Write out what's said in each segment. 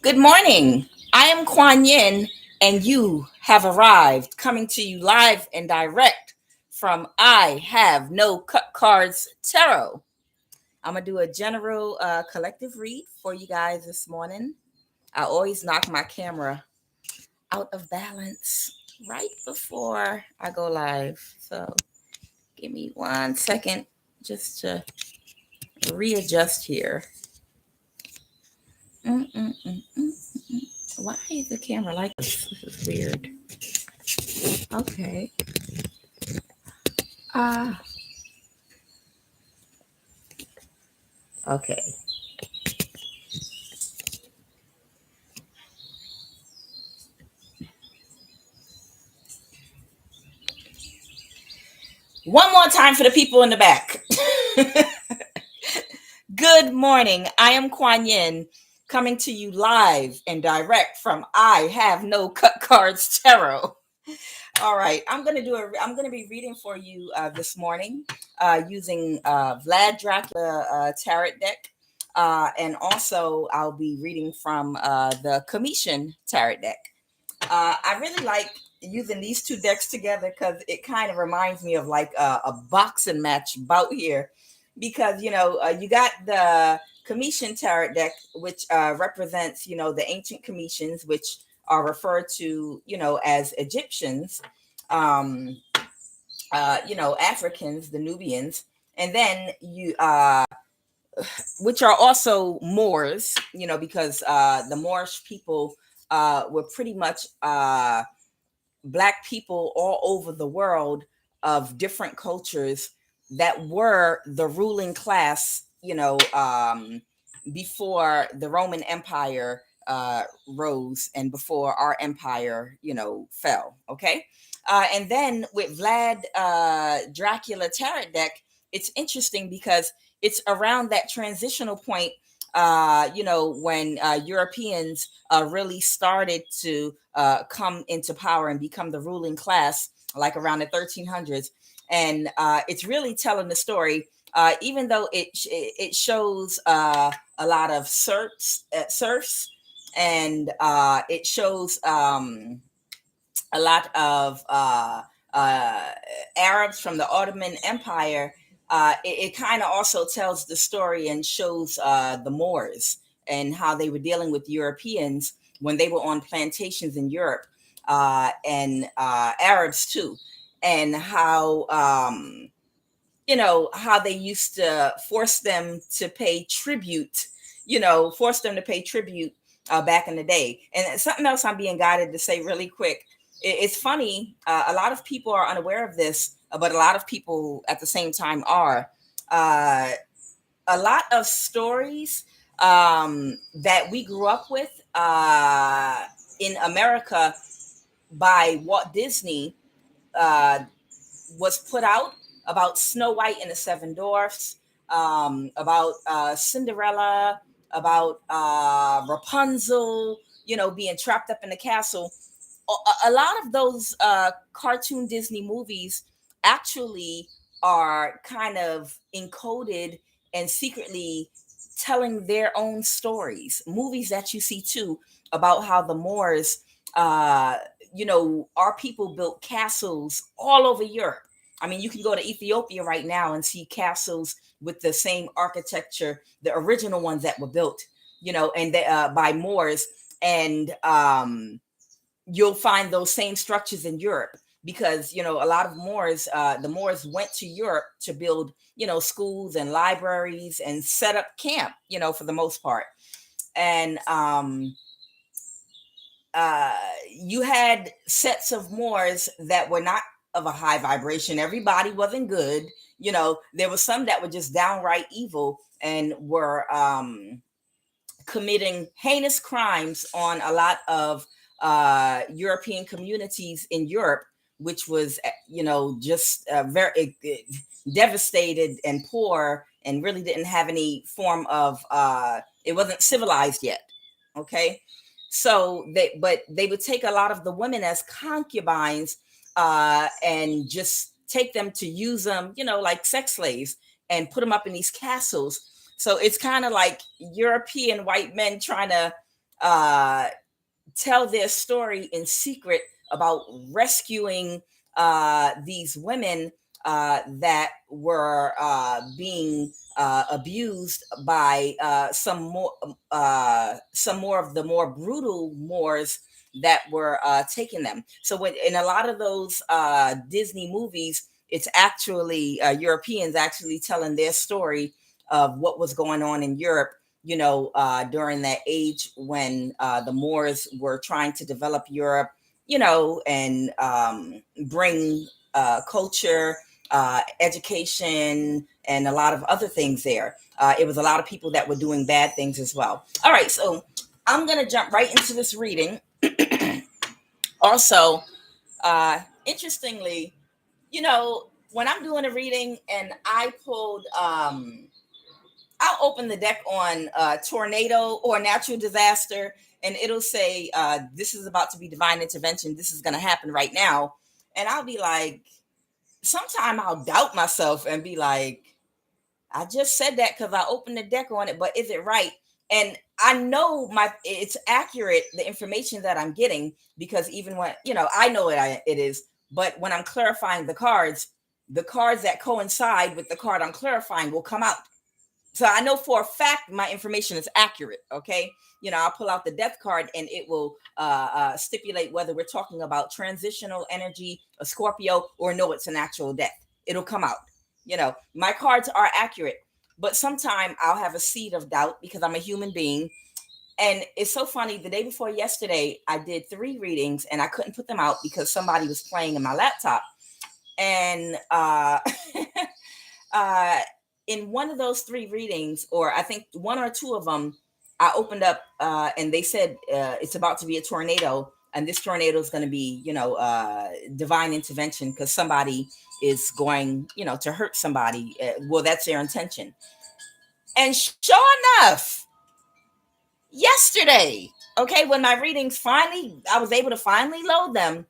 Good morning. I am Kuan Yin, and you have arrived, coming to you live and direct from I Have No Cut Cards Tarot. I'm going to do a general collective read for you guys this morning. I always knock my camera out of balance right before I go live. So give me 1 second just to readjust here. Mm-mm-mm-mm. Why is the camera like this? This is weird. Okay. Ah, okay. One more time for the people in the back. Good morning. I am Kuan Yin, coming to you live and direct from I Have No Cut Cards Tarot. All right, I'm gonna be reading for you this morning using Vlad Dracula tarot deck, and also I'll be reading from the Commission tarot deck. I really like using these two decks together because it kind of reminds me of like a boxing match bout here, because you got the Commission tarot deck, which represents the ancient Commissions, which are referred to as Egyptians, um, Africans, the Nubians, and then which are also Moors, because the Moorish people were pretty much Black people all over the world of different cultures that were the ruling class, before the Roman Empire rose and before our empire, fell. Okay. And then with Vlad Dracula tarot deck, it's interesting because it's around that transitional point, when Europeans really started to come into power and become the ruling class, like around the 1300s. And it's really telling the story, even though it shows a lot of serfs, and it shows a lot of Arabs from the Ottoman Empire. It kind of also tells the story and shows the Moors and how they were dealing with Europeans when they were on plantations in Europe, and Arabs too, and how how they used to force them to pay tribute, back in the day. And something else I'm being guided to say really quick. It's funny. A lot of people are unaware of this, but a lot of people at the same time are. Uh, a lot of stories that we grew up with in America by Walt Disney uh, was put out about Snow White and the Seven Dwarfs, about Cinderella, about Rapunzel, being trapped up in the castle. A lot of those cartoon Disney movies actually are kind of encoded and secretly telling their own stories. Movies that you see too about how the Moors, our people built castles all over Europe. I mean, you can go to Ethiopia right now and see castles with the same architecture, the original ones that were built, and by Moors. And you'll find those same structures in Europe because a lot of Moors, the Moors went to Europe to build schools and libraries and set up camp, for the most part. And you had sets of Moors that were not of a high vibration. Everybody wasn't good. There was some that were just downright evil and were committing heinous crimes on a lot of European communities in Europe, which was, just very devastated and poor, and really didn't have any form of, it wasn't civilized yet. Okay. So they would take a lot of the women as concubines, and just take them to use them, like sex slaves, and put them up in these castles. So it's kind of like European white men trying to uh, tell their story in secret about rescuing these women that were being abused by some more of the more brutal Moors that were taking them. So when in a lot of those Disney movies, it's actually Europeans actually telling their story of what was going on in Europe, during that age when the Moors were trying to develop Europe, and bring culture, education, and a lot of other things there. It was a lot of people that were doing bad things as well. All right, so I'm going to jump right into this reading. Also, interestingly, when I'm doing a reading and I pulled I'll open the deck on tornado or natural disaster, and it'll say, this is about to be divine intervention. This is going to happen right now. And I'll be like, sometime I'll doubt myself and be like, I just said that because I opened the deck on it, but is it right? And I know it's accurate, the information that I'm getting, because even when, I know it is, but when I'm clarifying the cards that coincide with the card I'm clarifying will come out. So I know for a fact my information is accurate. Okay. I'll pull out the death card and it will stipulate whether we're talking about transitional energy, a Scorpio, or no, it's an actual death. It'll come out. My cards are accurate, but sometimes I'll have a seed of doubt because I'm a human being. And it's so funny. The day before yesterday, I did 3 readings and I couldn't put them out because somebody was playing in my laptop. And in one of those 3 readings, or I think 1 or 2 of them, I opened up and they said it's about to be a tornado, and this tornado is going to be, divine intervention because somebody is going, to hurt somebody. Well, that's their intention. And sure enough, yesterday, okay, when my readings I was able to finally load them.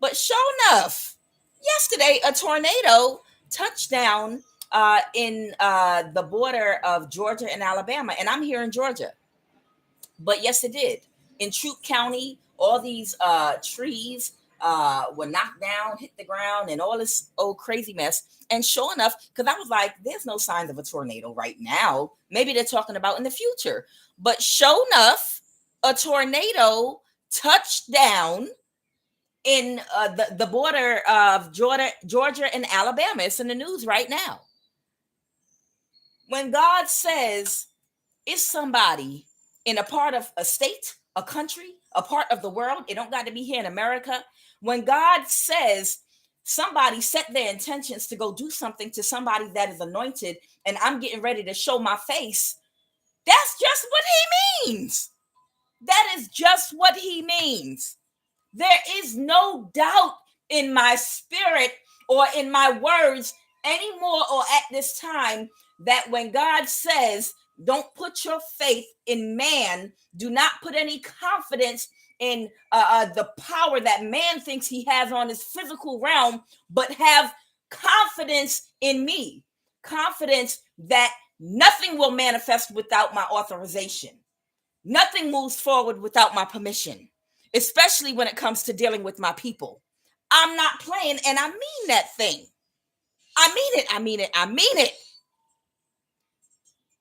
But sure enough, yesterday, a tornado touched down in the border of Georgia and Alabama. And I'm here in Georgia. But yes, it did. In Troup County, all these trees were knocked down, hit the ground, and all this old crazy mess. And sure enough, because I was like, there's no signs of a tornado right now. Maybe they're talking about in the future. But sure enough, a tornado touched down in the border of Georgia and Alabama. It's in the news right now. When God says it's somebody in a part of a state, a country, a part of the world, it don't got to be here in America. When God says somebody set their intentions to go do something to somebody that is anointed, and I'm getting ready to show my face, that's just what he means. That is just what he means. There is no doubt in my spirit or in my words anymore or at this time that when God says, don't put your faith in man, do not put any confidence in the power that man thinks he has on his physical realm, but have confidence in me. Confidence that nothing will manifest without my authorization. Nothing moves forward without my permission, especially when it comes to dealing with my people. I'm not playing, and I mean that thing. I mean it. I mean it. I mean it.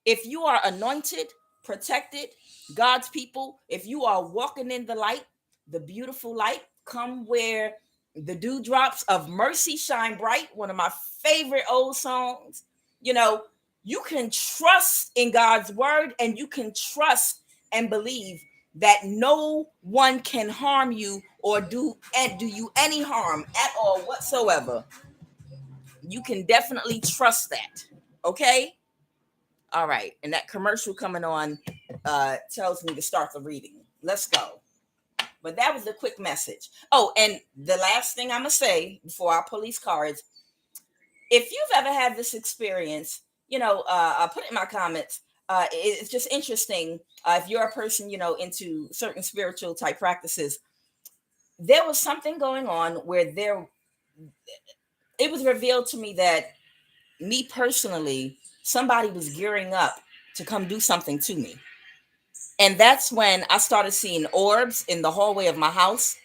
If you are anointed, protected, God's people, if you are walking in the light, the beautiful light, come where the dewdrops of mercy shine bright, one of my favorite old songs, you can trust in God's word, and you can trust and believe that no one can harm you or do you any harm at all whatsoever. You can definitely trust that. Okay? All right. And that commercial coming on tells me to start the reading. Let's go. But that was a quick message. Oh, and the last thing I'm going to say before I pull these cards, if you've ever had this experience, I'll put it in my comments. It's just interesting. If you're a person, into certain spiritual type practices, there was something going on where it was revealed to me that me personally, somebody was gearing up to come do something to me. And that's when I started seeing orbs in the hallway of my house,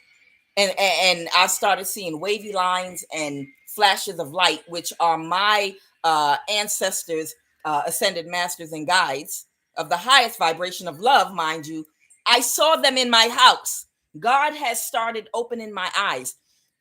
and I started seeing wavy lines and flashes of light, which are my ancestors, ascended masters and guides of the highest vibration of love, mind you. I saw them in my house. God has started opening my eyes,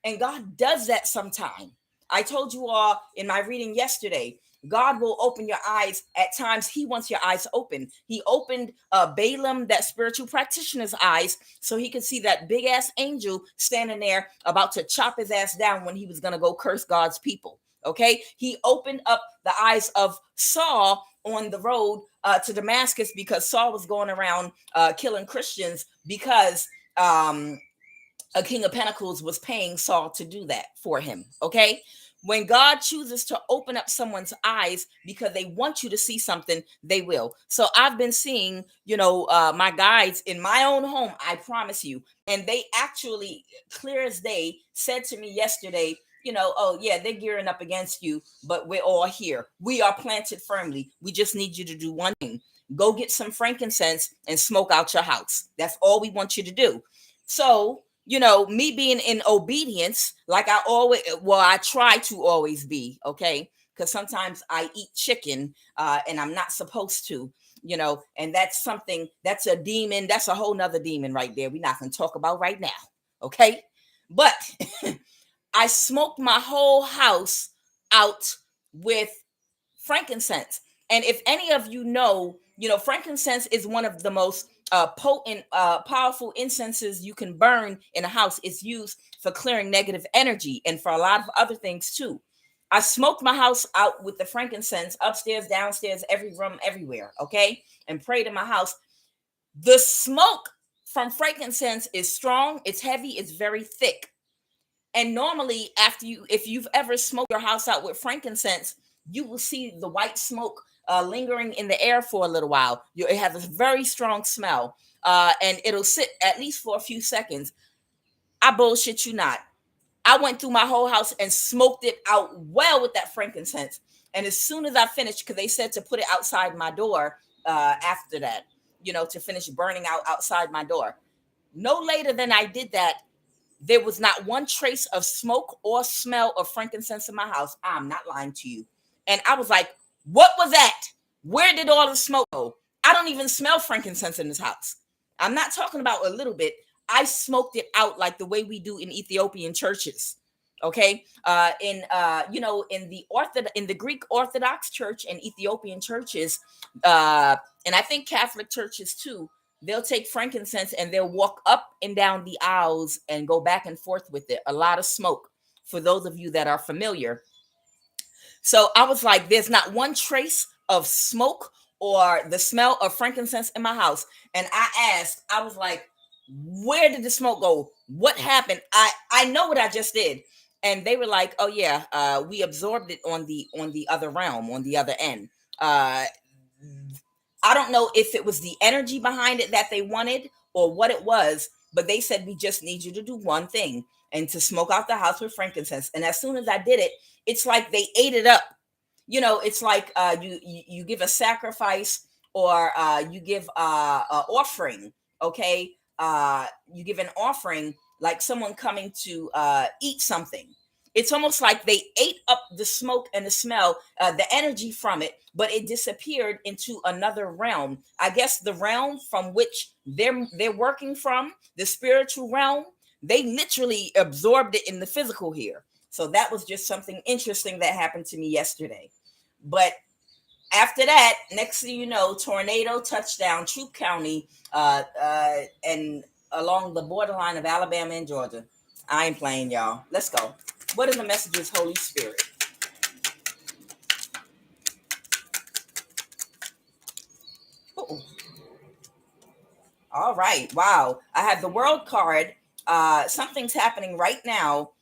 and God does that sometime. I told you all in my reading yesterday, God will open your eyes at times. He wants your eyes open. He opened Balaam, that spiritual practitioner's eyes, so he could see that big ass angel standing there about to chop his ass down when he was going to go curse God's people. Okay. He opened up the eyes of Saul on the road to Damascus, because Saul was going around killing Christians, because a king of pentacles was paying Saul to do that for him. Okay. When God chooses to open up someone's eyes because they want you to see something, they will. So I've been seeing, my guides in my own home, I promise you. And they actually, clear as day, said to me yesterday, oh yeah, they're gearing up against you, but we're all here. We are planted firmly. We just need you to do one thing. Go get some frankincense and smoke out your house. That's all we want you to do. So, me being in obedience, like I try to always be, okay? Because sometimes I eat chicken and I'm not supposed to, and that's a demon. That's a whole nother demon right there. We're not going to talk about right now, okay? But I smoked my whole house out with frankincense. And if any of you know, frankincense is one of the most potent, powerful incenses you can burn in a house. It's used for clearing negative energy and for a lot of other things too. I smoked my house out with the frankincense, upstairs, downstairs, every room, everywhere, okay? And prayed in my house. The smoke from frankincense is strong, it's heavy, it's very thick. And normally, if you've ever smoked your house out with frankincense, you will see the white smoke lingering in the air for a little while. It has a very strong smell, and it'll sit at least for a few seconds. I bullshit you not. I went through my whole house and smoked it out well with that frankincense. And as soon as I finished, because they said to put it outside my door after that, to finish burning out outside my door. No later than I did that, there was not one trace of smoke or smell of frankincense in my house. I'm not lying to you. And I was like, what was that? Where did all the smoke go? I don't even smell frankincense in this house. I'm not talking about a little bit. I smoked it out like the way we do in Ethiopian churches. Okay. In the Greek Orthodox Church and Ethiopian churches, and I think Catholic churches too, they'll take frankincense and they'll walk up and down the aisles and go back and forth with it. A lot of smoke, for those of you that are familiar. So I was like, there's not one trace of smoke or the smell of frankincense in my house. And I was like, where did the smoke go? What happened? I know what I just did. And they were like, oh yeah, we absorbed it on the other realm, on the other end. I don't know if it was the energy behind it that they wanted or what it was, but they said, we just need you to do one thing, and to smoke out the house with frankincense. And as soon as I did it, it's like they ate it up. It's like you give a sacrifice, or you give an offering, okay? You give an offering, like someone coming to eat something. It's almost like they ate up the smoke and the smell, the energy from it, but it disappeared into another realm. I guess the realm from which they're working from, the spiritual realm, they literally absorbed it in the physical here. So that was just something interesting that happened to me yesterday. But after that, next thing you know, tornado touchdown, Troup County, and along the borderline of Alabama and Georgia. I ain't playing, y'all. Let's go. What are the messages, Holy Spirit? Ooh. All right. Wow. I have the world card. Something's happening right now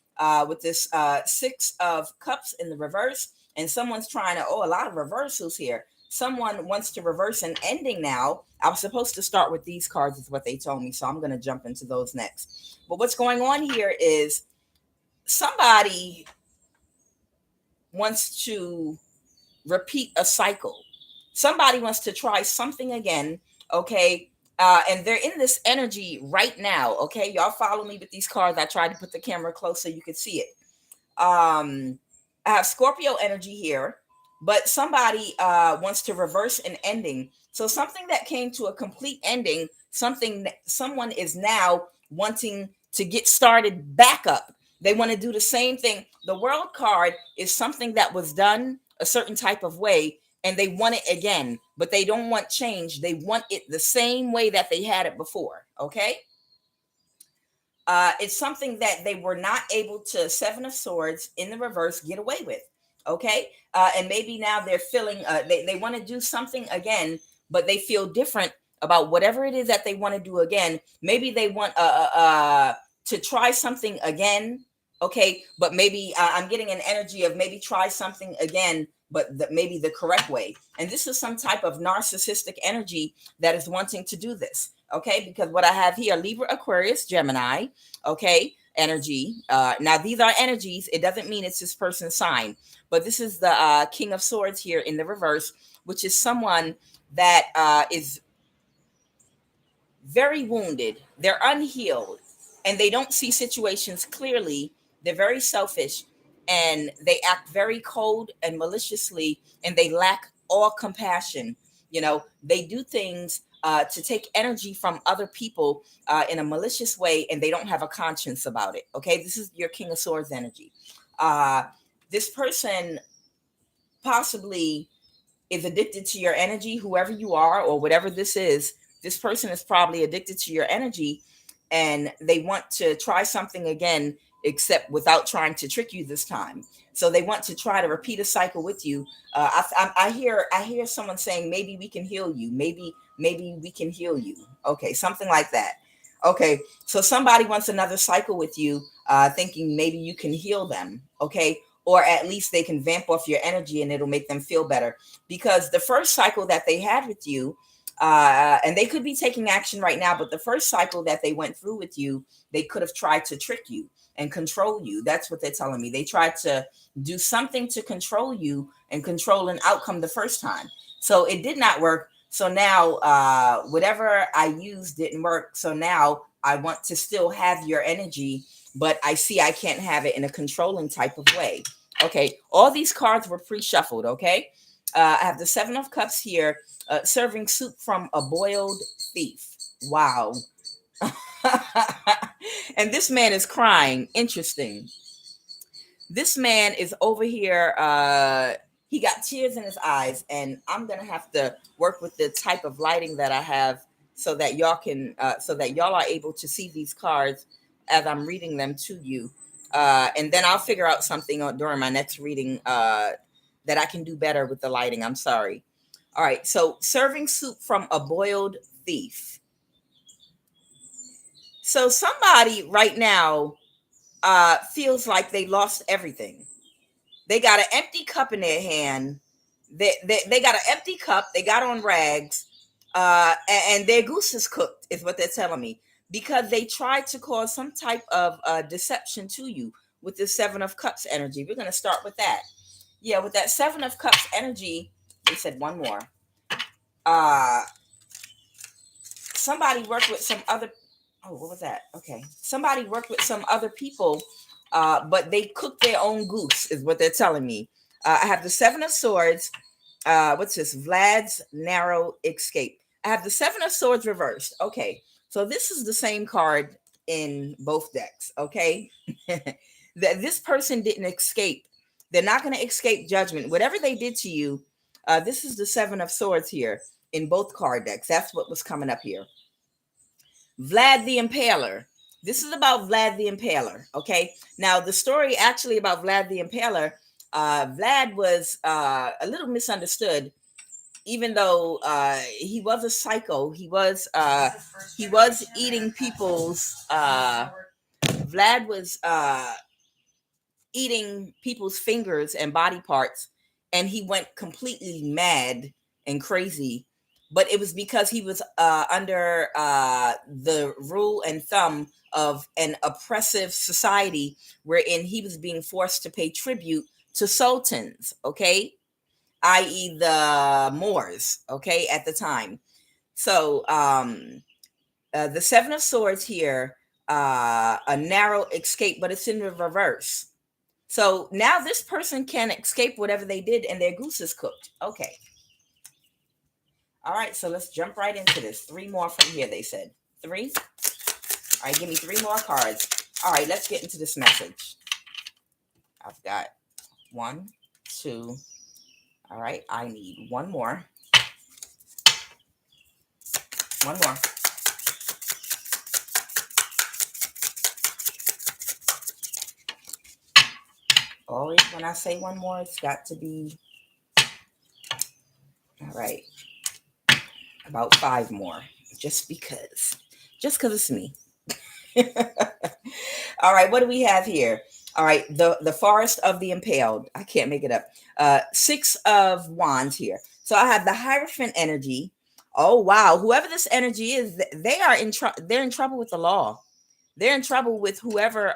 with this Six of Cups in the reverse. And someone's trying to, a lot of reversals here. Someone wants to reverse an ending now. I was supposed to start with these cards, is what they told me. So I'm going to jump into those next. But what's going on here is somebody wants to repeat a cycle. Somebody wants to try something again, okay? And they're in this energy right now. Okay, y'all follow me with these cards. I tried to put the camera close so you could see it. I have Scorpio energy here, but somebody wants to reverse an ending. So something that came to a complete ending, something that someone is now wanting to get started back up. They want to do the same thing. The World card is something that was done a certain type of way, and they want it again, but they don't want change. They want it the same way that they had it before. Okay. It's something that they were not able to, Seven of Swords in the reverse, get away with. Okay. And maybe now they're feeling, they want to do something again, but they feel different about whatever it is that they want to do again. Maybe they want to try something again. Okay. But maybe I'm getting an energy of maybe try something again, but maybe the correct way. And this is some type of narcissistic energy that is wanting to do this. Okay, because what I have here, Libra, Aquarius, Gemini, okay, energy. Now, these are energies. It doesn't mean it's this person's sign, but this is the King of Swords here in the reverse, which is someone that is very wounded. They're unhealed, and they don't see situations clearly. They're very selfish, and they act very cold and maliciously, and they lack all compassion. You know, they do things to take energy from other people in a malicious way, and they don't have a conscience about it. Okay, this is your King of Swords energy. This person possibly is addicted to your energy, whoever you are or whatever this is. This person is probably addicted to your energy, and they want to try something again, except without trying to trick you this time. So they want to try to repeat a cycle with you. I hear someone saying, maybe we can heal you. Maybe we can heal you. Okay, something like that. Okay, so somebody wants another cycle with you, thinking maybe you can heal them. Okay, or at least they can vamp off your energy and it'll make them feel better. Because the first cycle that they had with you, and they could be taking action right now, but the first cycle that they went through with you, they could have tried to trick you and control you. That's what they're telling me. They tried to do something to control you and control an outcome the first time. So it did not work. So now whatever I used didn't work. So now I want to still have your energy, but I see I can't have it in a controlling type of way. Okay, all these cards were pre-shuffled. Okay, I have the Seven of Cups here, serving soup from a boiled thief. Wow. And this man is crying. Interesting. This man is over here. He got tears in his eyes, and I'm gonna have to work with the type of lighting that I have so that y'all can, so that y'all are able to see these cards as I'm reading them to you. And then I'll figure out something during my next reading that I can do better with the lighting. I'm sorry. All right. So serving soup from a boiled thief. So somebody right now feels like they lost everything. They got an empty cup in their hand. They got an empty cup. They got on rags, and their goose is cooked, is what they're telling me, because they tried to cause some type of deception to you with the Seven of Cups energy. We're going to start with that. Yeah, with that Seven of Cups energy, they said one more. Somebody worked with some other. Oh, what was that? Okay, somebody worked with some other people, but they cooked their own goose, is what they're telling me. I have the Seven of Swords. What's this? Vlad's narrow escape. I have the Seven of Swords reversed. Okay, so this is the same card in both decks. Okay, that this person didn't escape. They're not going to escape judgment. Whatever they did to you, this is the Seven of Swords here in both card decks. That's what was coming up here. Vlad the Impaler. This is about Vlad the Impaler. Okay, now the story actually about Vlad the Impaler. Vlad was a little misunderstood, even though he was a psycho. He was eating people's. Vlad was eating people's fingers and body parts, and he went completely mad and crazy. But it was because he was under the rule and thumb of an oppressive society wherein he was being forced to pay tribute to sultans, okay, i.e. the Moors, okay, at the time. So The Seven of Swords here, a narrow escape, but it's in the reverse. So now this person can escape whatever they did and their goose is cooked. Okay. All right, so let's jump right into this. 3 more from here, they said. 3. All right, give me 3 more cards. All right, let's get into this message. I've got 1, 2. All right, I need 1 more. 1 more. Always when I say 1 more, it's got to be, all right, about 5 more, just because it's me. All right, what do we have here? All right, the Forest of the Impaled. I can't make it up. 6 of Wands here. So I have the Hierophant energy. Oh wow, whoever this energy is, they are they're in trouble with the law. They're in trouble with whoever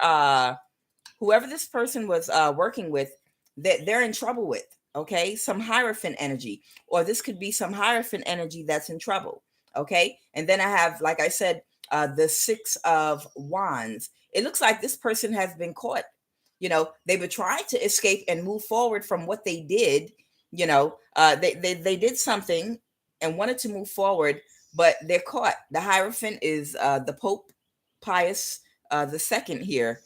this person was working with, that they're in trouble with. Okay, some Hierophant energy, or this could be some Hierophant energy that's in trouble. Okay, and then I have, like I said, the 6 of Wands. It looks like this person has been caught. They were trying to escape and move forward from what they did. They did something and wanted to move forward, but they're caught. The Hierophant is the Pope Pius the second here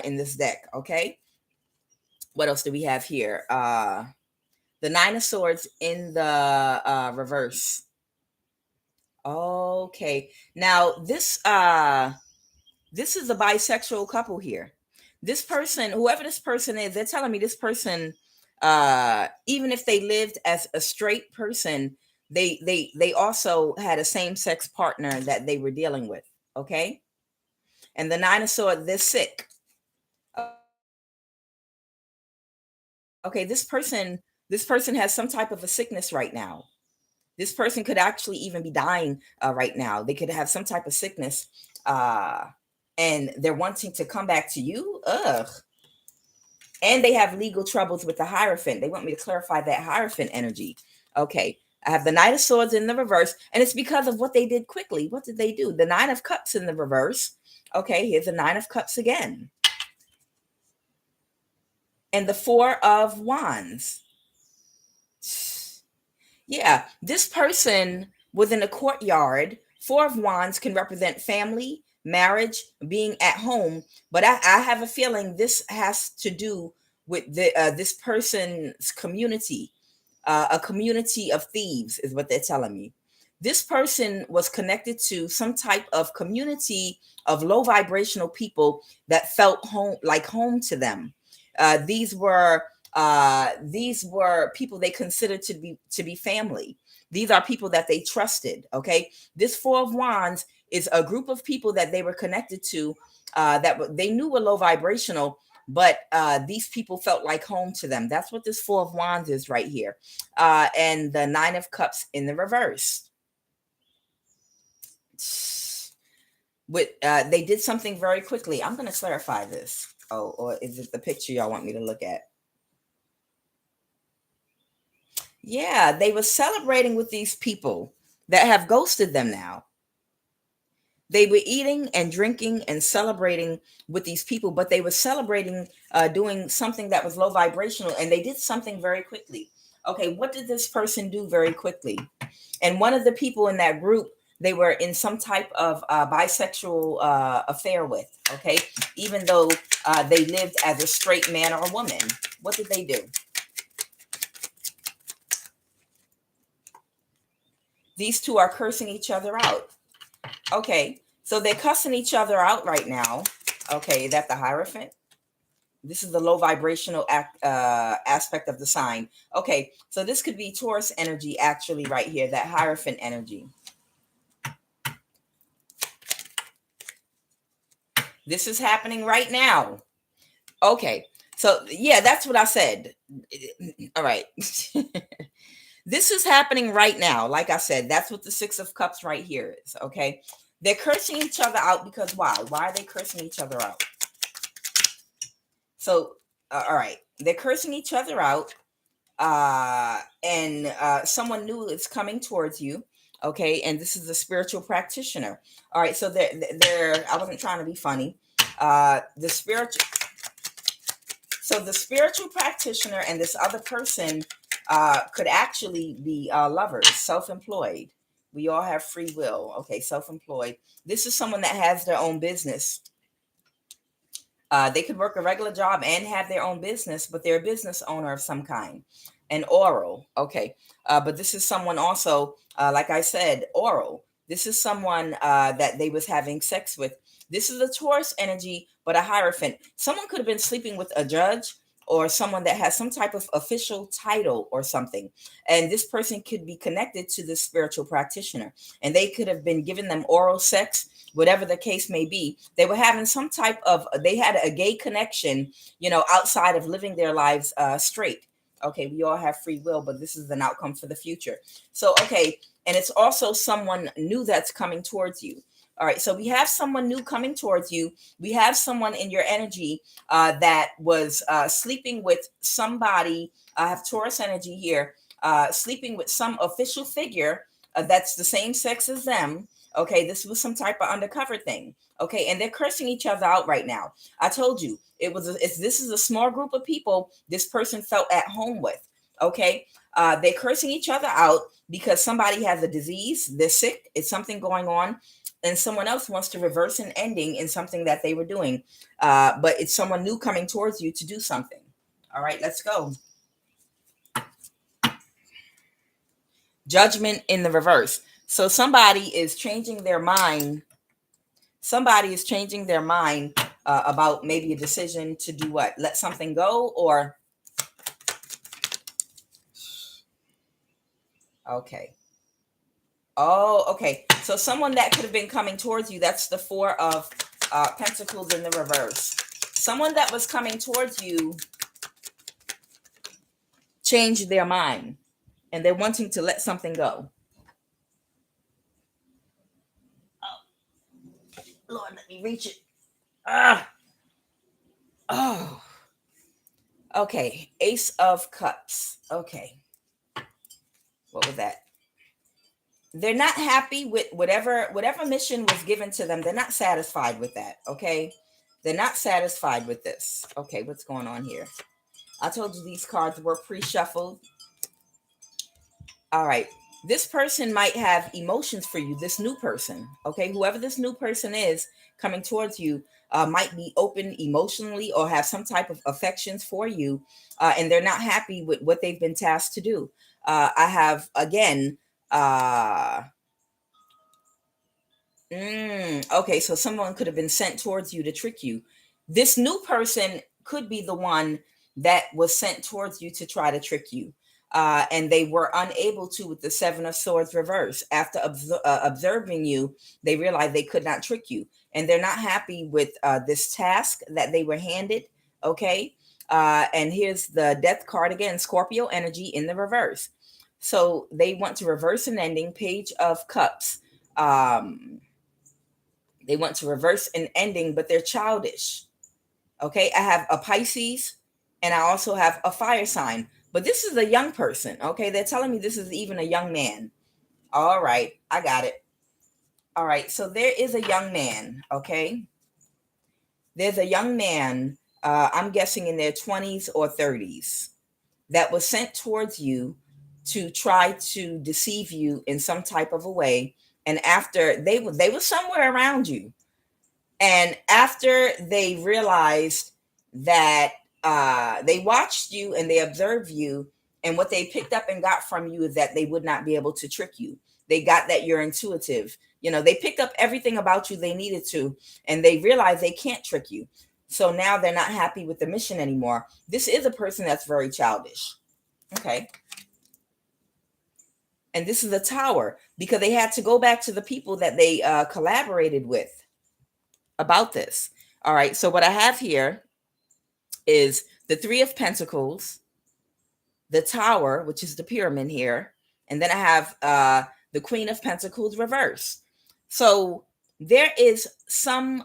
in this deck. Okay, what else do we have here? The 9 of Swords in the reverse. Okay, now this is a bisexual couple here. This person, whoever this person is, they're telling me this person, even if they lived as a straight person, they also had a same-sex partner that they were dealing with. Okay, and the 9 of Swords, they're sick. Okay, this person has some type of a sickness right now. This person could actually even be dying right now. They could have some type of sickness, and they're wanting to come back to you. Ugh. And they have legal troubles with the Hierophant. They want me to clarify that Hierophant energy. Okay, I have the Knight of Swords in the reverse, and it's because of what they did quickly. What did they do? The 9 of Cups in the reverse. Okay, here's the 9 of Cups again. And the 4 of Wands. Yeah, this person was in a courtyard. 4 of Wands can represent family, marriage, being at home. But I have a feeling this has to do with this person's community. A community of thieves is what they're telling me. This person was connected to some type of community of low vibrational people that felt home to them. These were people they considered to be family. These are people that they trusted. Okay, this 4 of Wands is a group of people that they were connected to, that they knew were low vibrational, but these people felt like home to them. That's what this 4 of Wands is right here. And the 9 of Cups in the reverse. They did something very quickly. I'm going to clarify this. Oh, or is it the picture y'all want me to look at? Yeah, they were celebrating with these people that have ghosted them now. They were eating and drinking and celebrating with these people, but they were celebrating doing something that was low vibrational, and they did something very quickly. Okay, what did this person do very quickly? And one of the people in that group, they were in some type of bisexual affair with. Okay, even though they lived as a straight man or a woman. What did they do? These two are cursing each other out. Okay, so they're cussing each other out right now. Okay, that's the Hierophant. This is the low vibrational aspect of the sign. Okay, so this could be Taurus energy actually right here, that Hierophant energy. This is happening right now. Okay, so yeah, that's what I said. All right. This is happening right now. Like I said, that's what the 6 of Cups right here is. Okay, they're cursing each other out because why? Why are they cursing each other out? So, all right, they're cursing each other out, and someone new is coming towards you. Okay, and this is a spiritual practitioner. All right, so I wasn't trying to be funny. The spiritual So the spiritual practitioner and this other person could actually be lovers, self-employed. We all have free will. Okay, self-employed. This is someone that has their own business. They could work a regular job and have their own business, but they're a business owner of some kind. And oral, okay. But this is someone also, like I said, oral. This is someone that they was having sex with. This is a Taurus energy, but a Hierophant. Someone could have been sleeping with a judge or someone that has some type of official title or something. And this person could be connected to this spiritual practitioner. And they could have been giving them oral sex, whatever the case may be. They were having some type of, they had a gay connection, outside of living their lives straight. Okay, we all have free will, but this is an outcome for the future. So, okay, and it's also someone new that's coming towards you. All right, so we have someone new coming towards you. We have someone in your energy that was sleeping with somebody. I have Taurus energy here, sleeping with some official figure that's the same sex as them. Okay, this was some type of undercover thing. Okay, and they're cursing each other out right now. I told you this is a small group of people this person felt at home with. Okay, they're cursing each other out because somebody has a disease, they're sick, it's something going on, and someone else wants to reverse an ending in something that they were doing. But it's someone new coming towards you to do something. All right, let's go. Judgment in the reverse. So somebody is changing their mind. Somebody is changing their mind about maybe a decision to do what? Let something go or... Okay. Oh, okay. So someone that could have been coming towards you, that's the Four of Pentacles in the reverse. Someone that was coming towards you changed their mind and they're wanting to let something go. Oh, Lord, let me reach it. Oh, okay. Ace of Cups. Okay. What was that? They're not happy with whatever mission was given to them. They're not satisfied with that. Okay. They're not satisfied with this. Okay. What's going on here? I told you these cards were pre-shuffled. All right. This person might have emotions for you, this new person. Okay. Whoever this new person is coming towards you might be open emotionally or have some type of affections for you. And they're not happy with what they've been tasked to do. I have, again, okay, so someone could have been sent towards you to trick you. This new person could be the one that was sent towards you to try to trick you. And they were unable to with the Seven of Swords reverse. After observing you, they realized they could not trick you. And they're not happy with this task that they were handed. Okay. And here's the Death card again, Scorpio energy in the reverse. So they want to reverse an ending, Page of Cups. They want to reverse an ending, but they're childish. Okay, I have a Pisces and I also have a fire sign, but this is a young person. Okay, they're telling me this is even a young man. All right, I got it. All right, so there is a young man. Okay, there's a young man, I'm guessing in their 20s or 30s, that was sent towards you to try to deceive you in some type of a way. And after they were somewhere around you, and after they realized that they watched you and they observed you, and what they picked up and got from you is that they would not be able to trick you. They got that you're intuitive. They picked up everything about you they needed to, and they realized they can't trick you. So now they're not happy with the mission anymore. This is a person that's very childish. Okay. And this is a Tower because they had to go back to the people that they collaborated with about this. All right. So what I have here is the Three of Pentacles, the Tower, which is the pyramid here. And then I have the Queen of Pentacles reverse. So there is some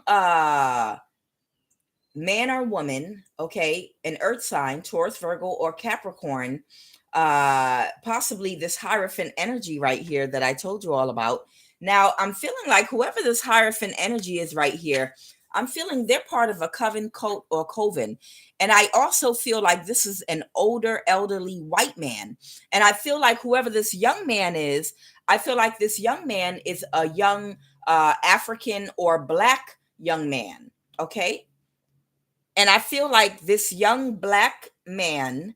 man or woman, okay, an earth sign, Taurus, Virgo, or Capricorn, possibly this Hierophant energy right here that I told you all about. Now, I'm feeling like whoever this Hierophant energy is right here, I'm feeling they're part of a coven, cult, or coven. And I also feel like this is an older, elderly white man. And I feel like whoever this young man is, I feel like this young man is a young African or Black young man. Okay. And I feel like this young Black man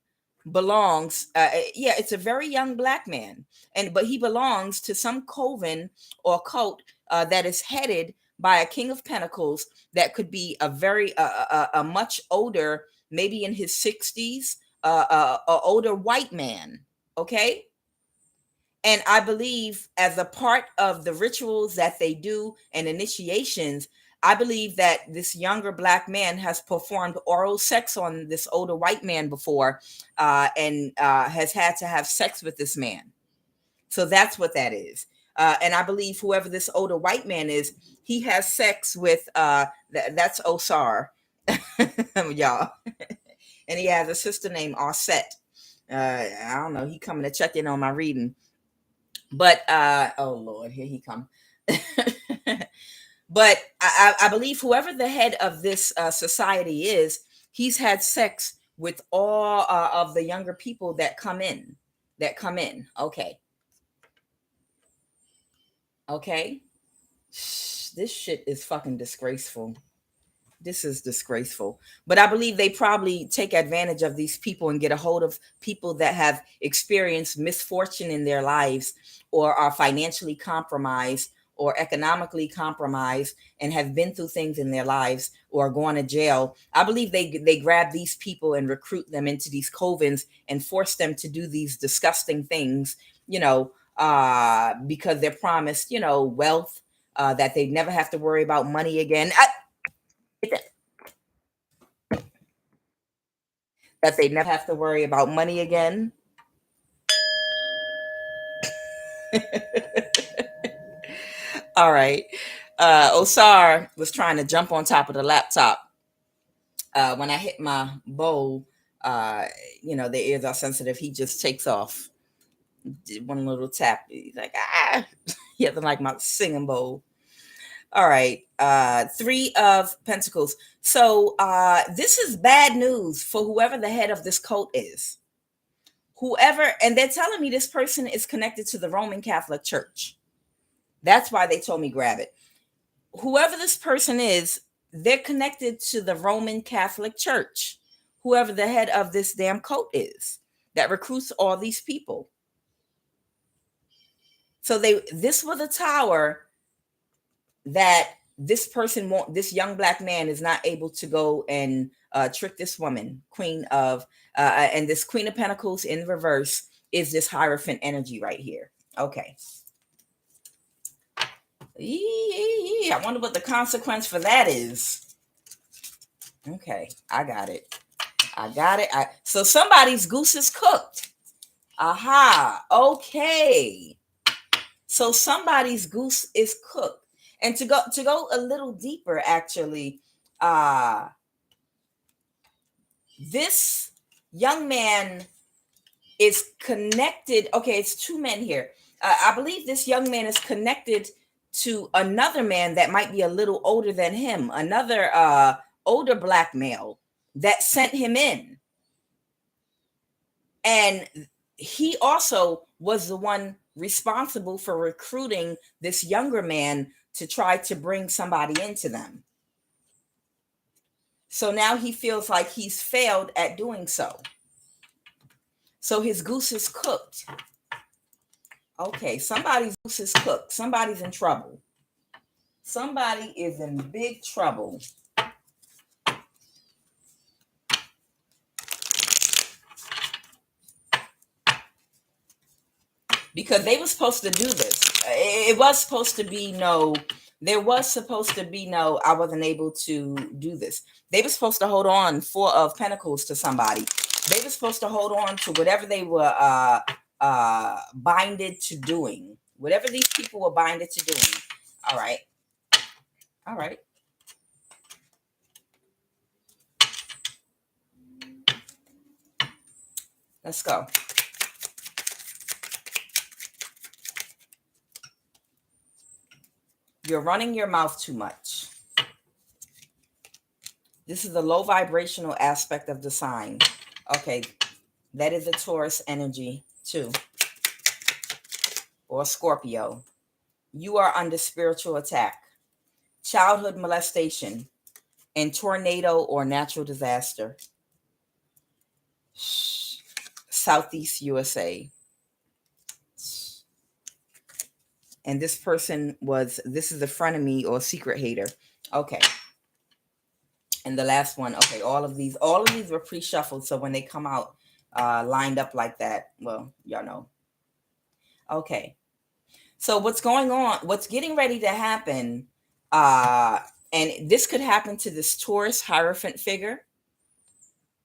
belongs, yeah, it's a very young Black man, but he belongs to some coven or cult that is headed by a King of Pentacles that could be a very a much older, maybe in his 60s, a older white man. Okay. And I believe, as a part of the rituals that they do and initiations, I believe that this younger Black man has performed oral sex on this older white man before, and has had to have sex with this man. So that's what that is. And I believe whoever this older white man is, he has sex with, that's Osar, y'all. And he has a sister named Offset. I don't know. He coming to check in on my reading. But oh Lord, here he come. But I believe whoever the head of this society is, he's had sex with all of the younger people that come in. Okay. Okay. This shit is fucking disgraceful. This is disgraceful. But I believe they probably take advantage of these people and get a hold of people that have experienced misfortune in their lives, or are financially compromised or economically compromised and have been through things in their lives, or are going to jail. I believe they grab these people and recruit them into these covens and force them to do these disgusting things, because they're promised, wealth, that they never have to worry about money again. That they never have to worry about money again. All right. Osar was trying to jump on top of the laptop. When I hit my bowl, the ears are sensitive. He just takes off. Did one little tap. He's like, ah. He has like my singing bowl. All right. Three of Pentacles. So this is bad news for whoever the head of this cult is. Whoever, and they're telling me this person is connected to the Roman Catholic Church. That's why they told me grab it. Whoever this person is, they're connected to the Roman Catholic Church. Whoever the head of this damn cult is that recruits all these people. So this was a tower that this young Black man is not able to go and trick this woman, and this Queen of Pentacles in reverse is this Hierophant energy right here. Okay. I wonder what the consequence for that is. Okay, I got it. So somebody's goose is cooked. Aha. Okay. So somebody's goose is cooked. And to go a little deeper, actually, this young man is connected. Okay, it's two men here. I believe this young man is connected to another man that might be a little older than him, another older Black male that sent him in. And he also was the one responsible for recruiting this younger man to try to bring somebody into them. So now he feels like he's failed at doing so. So his goose is cooked. Okay, somebody's goose is cooked. Somebody's in trouble. Somebody is in big trouble. Because they were supposed to do this. It was supposed to be there was supposed to be I wasn't able to do this. They were supposed to hold on, Four of Pentacles, to somebody. They were supposed to hold on to whatever they were binded to doing. Whatever these people were binded to doing. All right. All right. Let's go. You're running your mouth too much. This is the low vibrational aspect of the sign. Okay, that is a Taurus energy too, or Scorpio. You are under spiritual attack, childhood molestation, and tornado or natural disaster. Southeast USA. And this person this is a frenemy or secret hater. Okay. And the last one, okay, all of these were pre-shuffled. So when they come out lined up like that, well, y'all know. Okay. So what's going on, what's getting ready to happen, and this could happen to this Taurus Hierophant figure,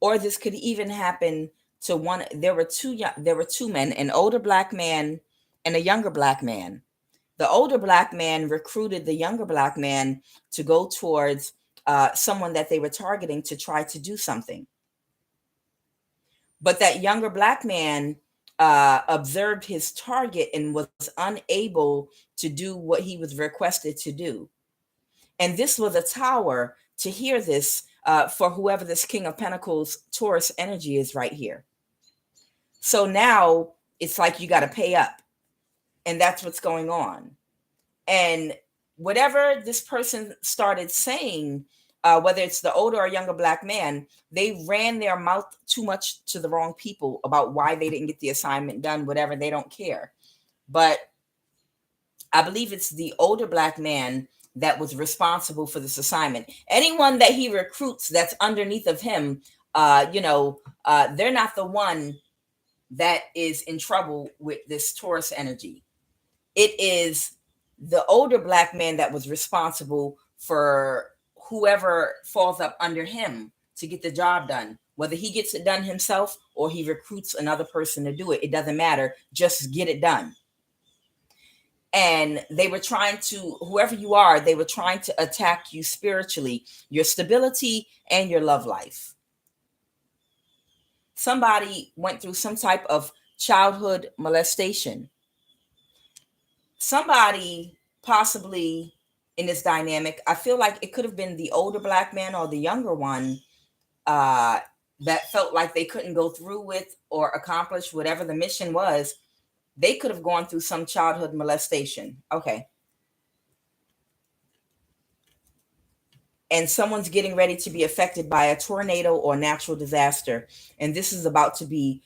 or this could even happen to one. There were two men, an older black man and a younger black man. The older black man recruited the younger black man to go towards someone that they were targeting to try to do something. But that younger black man observed his target and was unable to do what he was requested to do. And this was a tower to hear this for whoever this King of Pentacles Taurus energy is right here. So now it's like you got to pay up. And that's what's going on. And whatever this person started saying, whether it's the older or younger black man, they ran their mouth too much to the wrong people about why they didn't get the assignment done, whatever, they don't care. But I believe it's the older black man that was responsible for this assignment. Anyone that he recruits that's underneath of him, they're not the one that is in trouble with this Taurus energy. It is the older black man that was responsible for whoever falls up under him to get the job done. Whether he gets it done himself or he recruits another person to do it, it doesn't matter. Just get it done. And they were trying to, whoever you are, they were trying to attack you spiritually, your stability and your love life. Somebody went through some type of childhood molestation. Somebody possibly in this dynamic, I feel like it could have been the older black man or the younger one that felt like they couldn't go through with or accomplish whatever the mission was. They could have gone through some childhood molestation. Okay. And someone's getting ready to be affected by a tornado or natural disaster. And this is about to be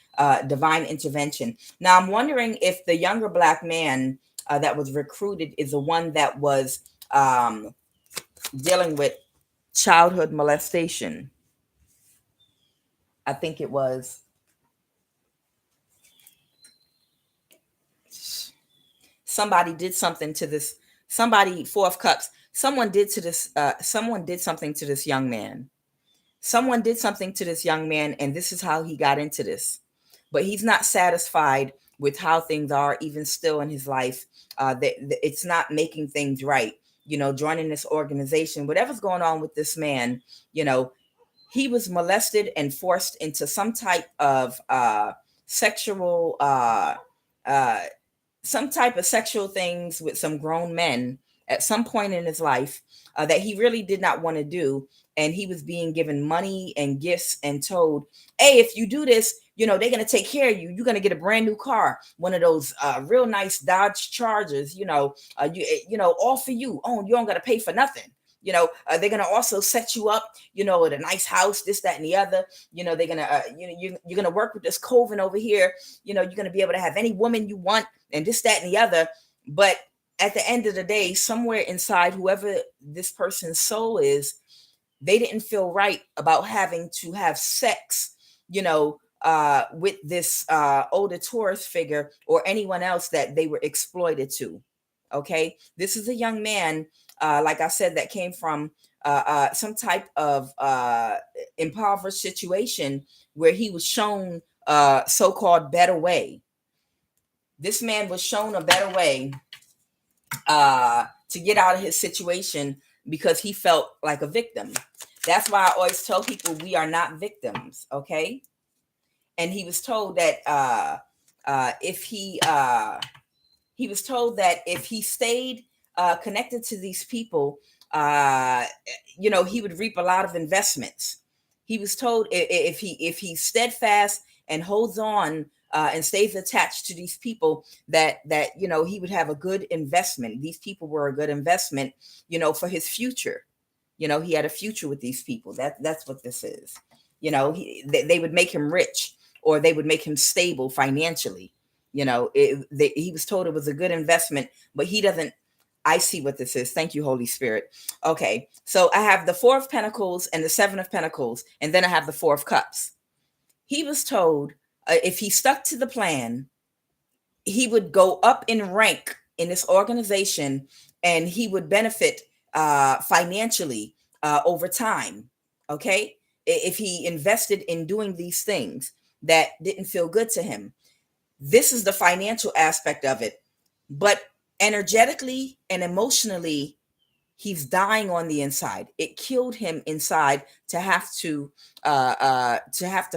divine intervention. Now, I'm wondering if the younger black man that was recruited is the one that was dealing with childhood molestation. I think it was. Somebody did something to this. Somebody, Four of Cups. Someone did something to this young man. Someone did something to this young man, and this is how he got into this. But he's not satisfied with how things are, even still in his life. It's not making things right. Joining this organization, whatever's going on with this man, he was molested and forced into some type of sexual things with some grown men at some point in his life that he really did not want to do. And he was being given money and gifts and told, hey, if you do this, they're going to take care of you. You're going to get a brand new car, one of those real nice Dodge Chargers, all for you. Oh, you don't got to pay for nothing. They're going to also set you up, with a nice house, this, that, and the other. They're going to, you're going to work with this coven over here. You're going to be able to have any woman you want and this, that, and the other. But at the end of the day, somewhere inside, whoever this person's soul is, they didn't feel right about having to have sex, with this older Taurus figure or anyone else that they were exploited to. Okay. This is a young man, like I said, that came from some type of impoverished situation where he was shown so-called better way. This man was shown a better way to get out of his situation because he felt like a victim. That's why I always tell people we are not victims, okay? And he was told that if he stayed connected to these people, he would reap a lot of investments. He was told if he's steadfast and holds on and stays attached to these people, that he would have a good investment. These people were a good investment, for his future. He had a future with these people. That's what this is. They would make him rich, or they would make him stable financially. He was told it was a good investment, but he doesn't. I see what this is. Thank you, Holy Spirit. Okay, so I have the Four of Pentacles and the Seven of Pentacles, and then I have the Four of Cups. He was told if he stuck to the plan, he would go up in rank in this organization, and he would benefit financially over time. Okay, if he invested in doing these things that didn't feel good to him. This is the financial aspect of it. But energetically and emotionally, he's dying on the inside. It killed him inside to have to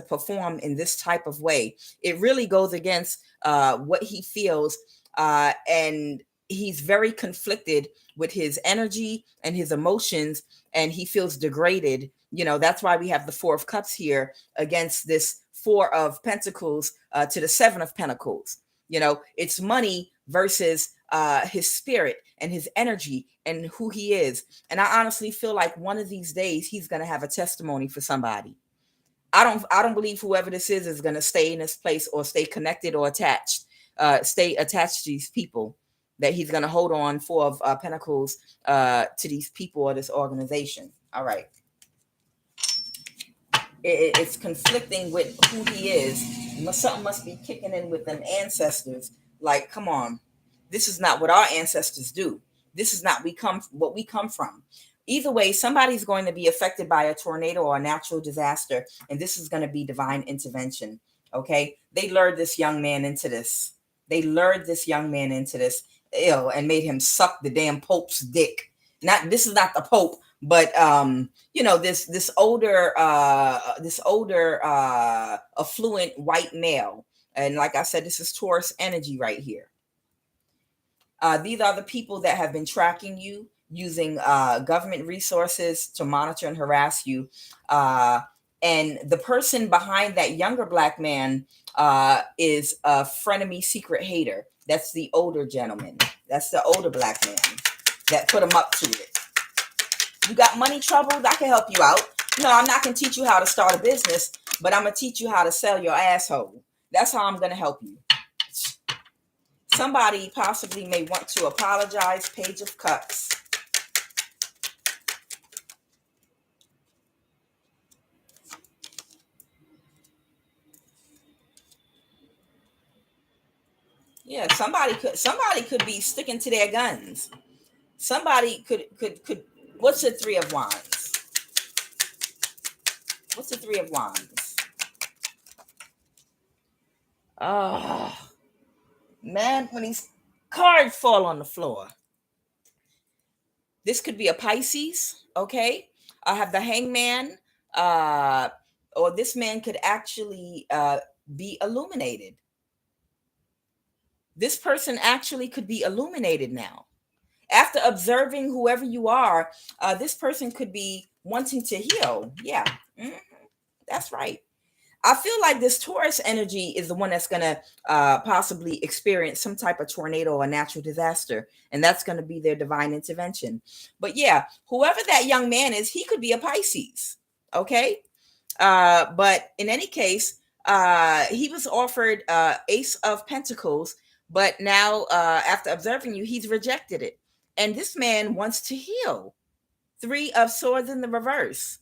perform in this type of way. It really goes against what he feels, and he's very conflicted with his energy and his emotions, and he feels degraded. That's why we have the Four of Cups here against this Four of Pentacles to the Seven of Pentacles. It's money versus his spirit and his energy and who he is. And I honestly feel like one of these days he's going to have a testimony for somebody. I don't believe whoever this is going to stay in this place or stay connected or stay attached to these people, that he's going to hold on Four of Pentacles to these people or this organization. All right. It's conflicting with who he is. Something must be kicking in with them ancestors. Like, come on, this is not what our ancestors do. This is not what we come from. Either way, somebody's going to be affected by a tornado or a natural disaster, and this is going to be divine intervention. Okay, they lured this young man into this. And made him suck the damn Pope's dick. This is not the Pope, but this older affluent white male. And like I said, this is Taurus energy right here. These are the people that have been tracking you, using government resources to monitor and harass you. And the person behind that younger black man is a frenemy, secret hater. That's the older gentleman. That's the older black man that put him up to it. You got money troubles? I can help you out. No, I'm not going to teach you how to start a business, but I'm going to teach you how to sell your asshole. That's how I'm going to help you. Somebody possibly may want to apologize. Page of Cups. Yeah, somebody could be sticking to their guns. Somebody could. What's the Three of Wands? What's the Three of Wands? Oh, man, when these cards fall on the floor. This could be a Pisces, okay? I have the Hangman, or this man could actually be illuminated. This person actually could be illuminated now. After observing whoever you are, this person could be wanting to heal. Yeah, that's right. I feel like this Taurus energy is the one that's going to possibly experience some type of tornado or natural disaster, and that's going to be their divine intervention. But yeah, whoever that young man is, he could be a Pisces, okay? But in any case, he was offered Ace of Pentacles, but now after observing you, he's rejected it. And this man wants to heal. Three of Swords in the reverse.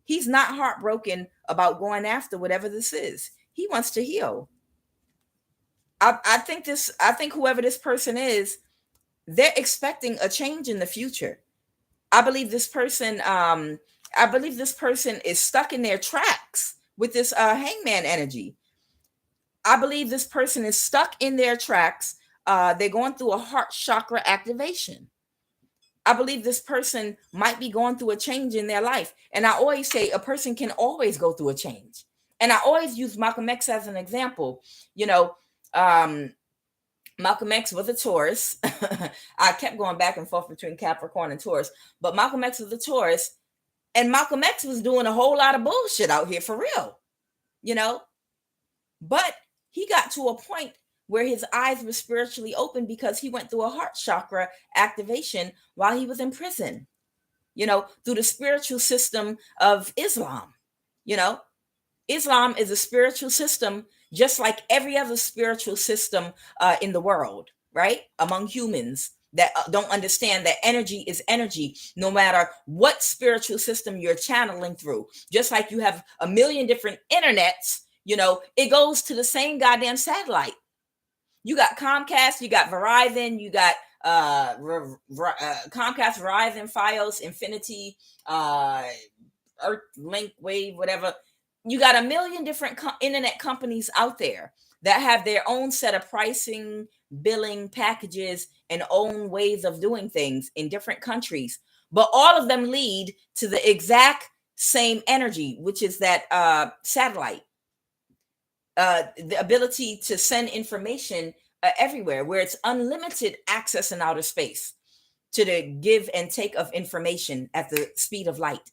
He's not heartbroken about going after whatever this is. He wants to heal. I think whoever this person is, they're expecting a change in the future. I believe this person is stuck in their tracks with this hangman energy. I believe this person is stuck in their tracks. They're going through a heart chakra activation. I believe this person might be going through a change in their life. And I always say a person can always go through a change. And I always use Malcolm X as an example. Malcolm X was a Taurus. I kept going back and forth between Capricorn and Taurus, but Malcolm X was a Taurus, and Malcolm X was doing a whole lot of bullshit out here for real, you know. But he got to a point where his eyes were spiritually open because he went through a heart chakra activation while he was in prison, through the spiritual system of Islam. You know, Islam is a spiritual system just like every other spiritual system in the world, right? Among humans that don't understand that energy is energy, no matter what spiritual system you're channeling through. Just like you have a million different internets, it goes to the same goddamn satellite. You got Comcast, you got Verizon, you got Comcast, Verizon, Fios, Infinity, Earth, Link, Wave, whatever. You got a million different internet companies out there that have their own set of pricing, billing packages, and own ways of doing things in different countries. But all of them lead to the exact same energy, which is that satellite. The ability to send information everywhere, where it's unlimited access in outer space to the give and take of information at the speed of light.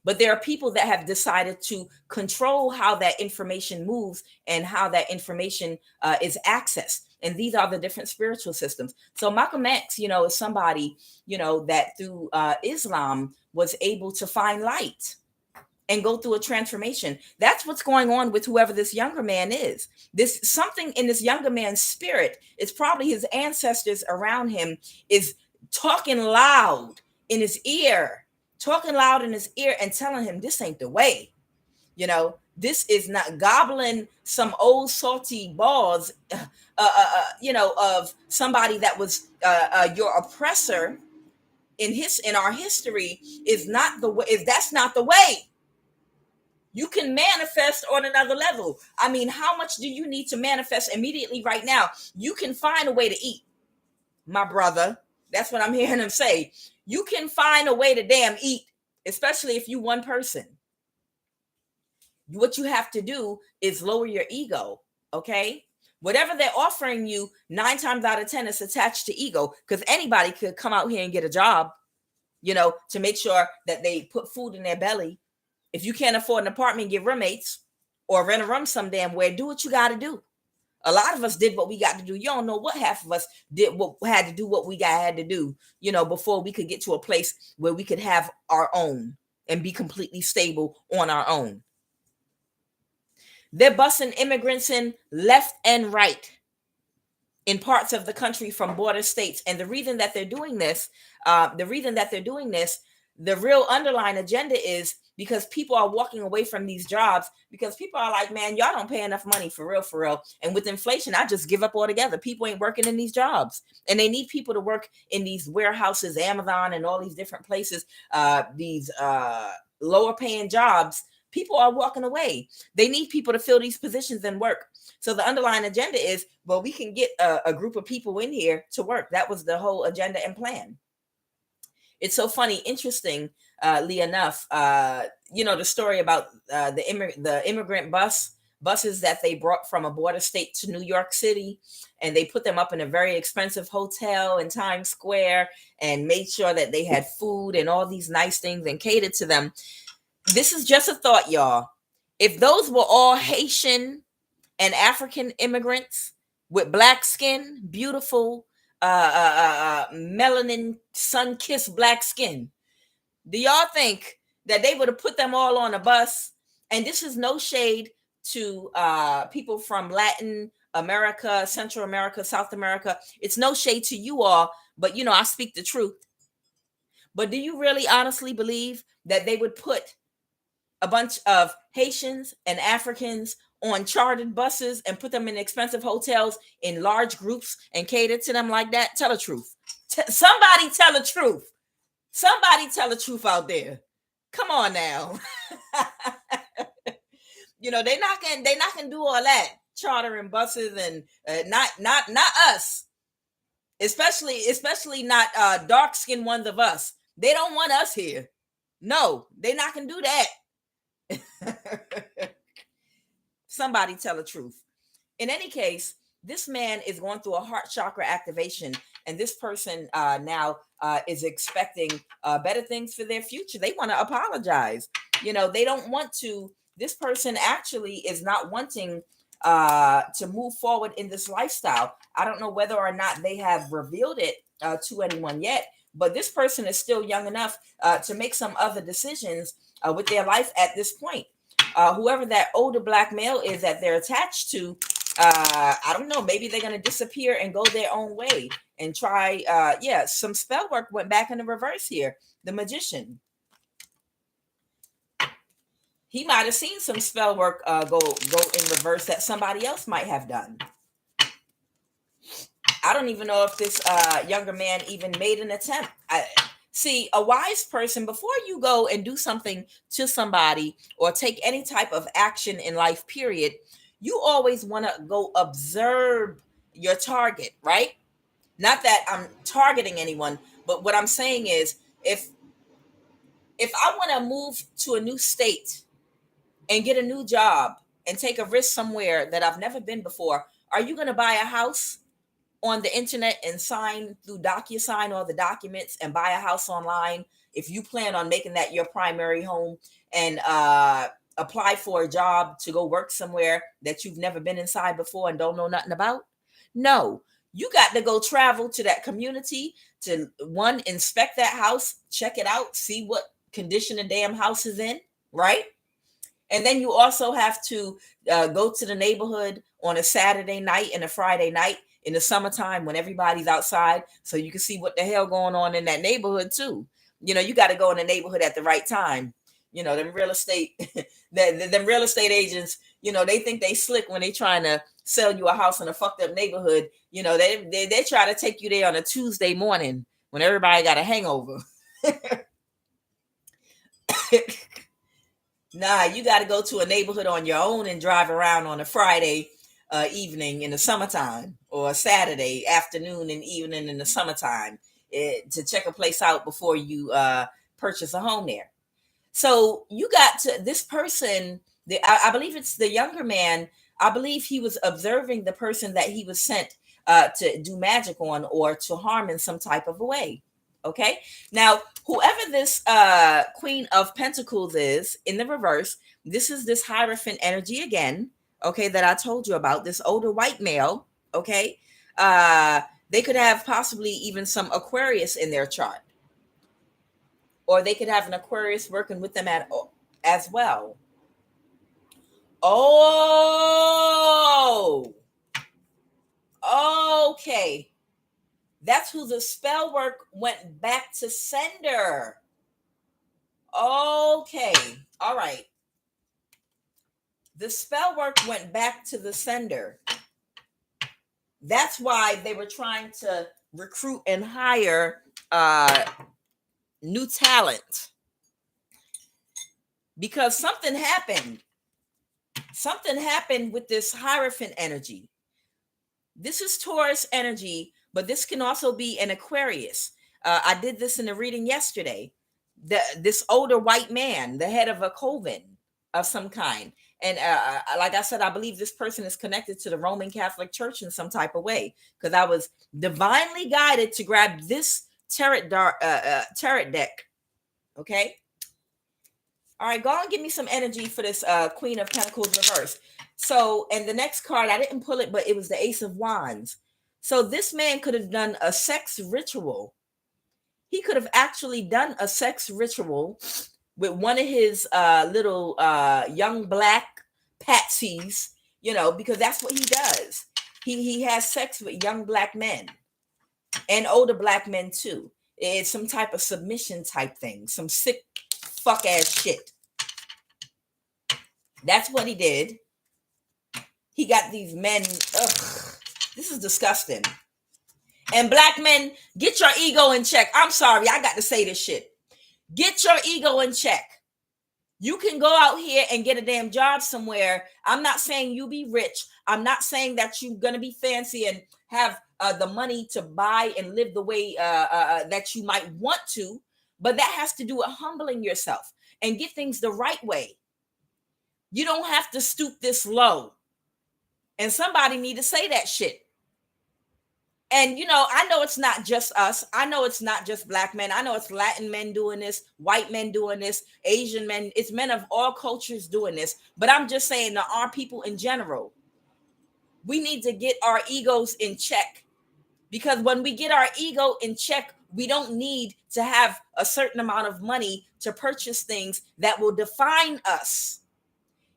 But there are people that have decided to control how that information moves and how that information is accessed. And these are the different spiritual systems. So Malcolm X, is somebody, that through Islam was able to find light and go through a transformation. That's what's going on with whoever this younger man is. This something in this younger man's spirit, it's probably his ancestors around him, is talking loud in his ear, and telling him this ain't the way. This is not gobbling some old salty balls, of somebody that was your oppressor in our history is not the way. If that's not the way, you can manifest on another level. I mean, how much do you need to manifest immediately right now? You can find a way to eat, my brother. That's what I'm hearing him say. You can find a way to damn eat, especially if you one person. What you have to do is lower your ego, okay? Whatever they're offering you, 9 times out of 10, is attached to ego, because anybody could come out here and get a job, to make sure that they put food in their belly. If you can't afford an apartment, get roommates or rent a room some damn where. Do what you got to do. A lot of us did what we got to do. You don't know what half of us did what had to do what we had to do, before we could get to a place where we could have our own and be completely stable on our own. They're busing immigrants in left and right in parts of the country from border states. And the reason that they're doing this, the real underlying agenda is because people are walking away from these jobs because people are like, man, y'all don't pay enough money for real. And with inflation, I just give up altogether. People ain't working in these jobs, and they need people to work in these warehouses, Amazon, and all these different places, these lower paying jobs. People are walking away. They need people to fill these positions and work. So the underlying agenda is, well, we can get a group of people in here to work. That was the whole agenda and plan. It's so funny, interestingly enough, the story about the immigrant buses that they brought from a border state to New York City, and they put them up in a very expensive hotel in Times Square and made sure that they had food and all these nice things and catered to them. This is just a thought, y'all. If those were all Haitian and African immigrants with black skin, beautiful, melanin, sun-kissed black skin, do y'all think that they would have put them all on a bus? And this is no shade to people from Latin America, Central America, South America. It's no shade to you all, but I speak the truth. But do you really honestly believe that they would put a bunch of Haitians and Africans on chartered buses and put them in expensive hotels in large groups and cater to them like that? Tell the truth. Somebody tell the truth. Somebody tell the truth out there. Come on now. They're not gonna do all that chartering buses and not us, especially not dark-skinned ones of us. They don't want us here. No, they're not gonna do that. Somebody tell the truth. In any case, This man is going through a heart chakra activation, and this person now is expecting better things for their future. They want to apologize. They don't want to. This person actually is not wanting to move forward in this lifestyle. I don't know whether or not they have revealed it to anyone yet, but this person is still young enough to make some other decisions with their life at this point. Whoever that older black male is that they're attached to, I don't know, maybe they're going to disappear and go their own way and try. Some spell work went back in the reverse here. The magician. He might have seen some spell work go in reverse that somebody else might have done. I don't even know if this younger man even made an attempt. See, a wise person, before you go and do something to somebody or take any type of action in life, period, you always want to go observe your target, right? Not that I'm targeting anyone, but what I'm saying is if I want to move to a new state and get a new job and take a risk somewhere that I've never been before, are you going to buy a house on the internet and sign through DocuSign all the documents and buy a house online if you plan on making that your primary home and apply for a job to go work somewhere that you've never been inside before and don't know nothing about? No, you got to go travel to that community to, one, inspect that house, check it out, see what condition the damn house is in, right? And then you also have to go to the neighborhood on a Saturday night and a Friday night in the summertime when everybody's outside, so you can see what the hell going on in that neighborhood too. You got to go in the neighborhood at the right time. Them real estate, them real estate agents, they think they slick when they trying to sell you a house in a fucked up neighborhood. They try to take you there on a Tuesday morning when everybody got a hangover. Nah, you got to go to a neighborhood on your own and drive around on a Friday evening in the summertime, or a Saturday afternoon and evening in the summertime to check a place out before you purchase a home there. So you got to this person, I believe it's the younger man. I believe he was observing the person that he was sent to do magic on or to harm in some type of a way. Okay. Now, whoever this Queen of Pentacles is in the reverse, this is this Hierophant energy again. Okay, that I told you about, this older white male. Okay. They could have possibly even some Aquarius in their chart, or they could have an Aquarius working with them as well. Oh, okay. That's who the spell work went back to sender. Okay. All right. The spell work went back to the sender. That's why they were trying to recruit and hire new talent. Because something happened. Something happened with this Hierophant energy. This is Taurus energy, but this can also be an Aquarius. I did this in the reading yesterday. This older white man, the head of a coven of some kind. And like I said, I believe this person is connected to the Roman Catholic Church in some type of way, because I was divinely guided to grab this tarot deck. Okay. All right, go and give me some energy for this Queen of Pentacles reverse. So, and the next card, I didn't pull it, but it was the Ace of Wands. So this man could have done a sex ritual. He could have actually done a sex ritual with one of his little young black patsies, because that's what he does. He has sex with young black men and older black men too. It's some type of submission type thing, some sick fuck ass shit. That's what he did. He got these men. Ugh, this is disgusting. And black men, get your ego in check. I'm sorry, I got to say this shit. Get your ego in check. You can go out here and get a damn job somewhere. I'm not saying you be rich. I'm not saying that you're going to be fancy and have the money to buy and live the way that you might want to. But that has to do with humbling yourself and get things the right way. You don't have to stoop this low. And somebody need to say that shit. And I know it's not just us. I know it's not just black men. I know it's Latin men doing this, white men doing this, Asian men. It's men of all cultures doing this. But I'm just saying that our people in general, we need to get our egos in check. Because when we get our ego in check, we don't need to have a certain amount of money to purchase things that will define us.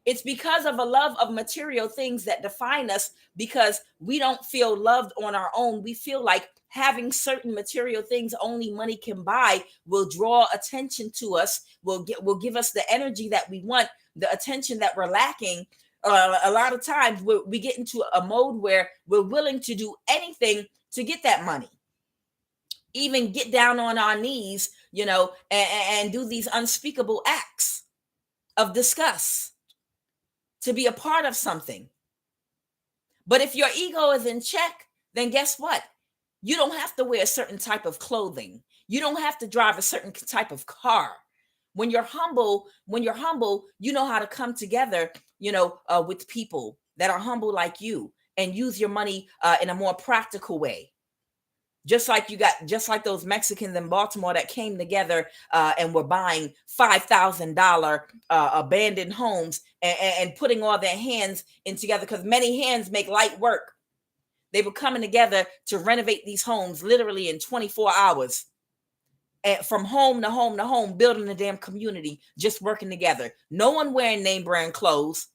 It's because of a love of material things that define us, because we don't feel loved on our own. We feel like having certain material things only money can buy will draw attention to us, will give us the energy that we want, the attention that we're lacking. A lot of times we get into a mode where we're willing to do anything to get that money, even get down on our knees, and do these unspeakable acts of disgust to be a part of something. But if your ego is in check, then guess what? You don't have to wear a certain type of clothing. You don't have to drive a certain type of car. When you're humble, you know how to come together, with people that are humble like you, and use your money in a more practical way. Just like those Mexicans in Baltimore that came together and were buying $5,000 abandoned homes and putting all their hands in together, because many hands make light work. They were coming together to renovate these homes literally in 24 hours. And from home to home to home, building the damn community, just working together. No one wearing name brand clothes.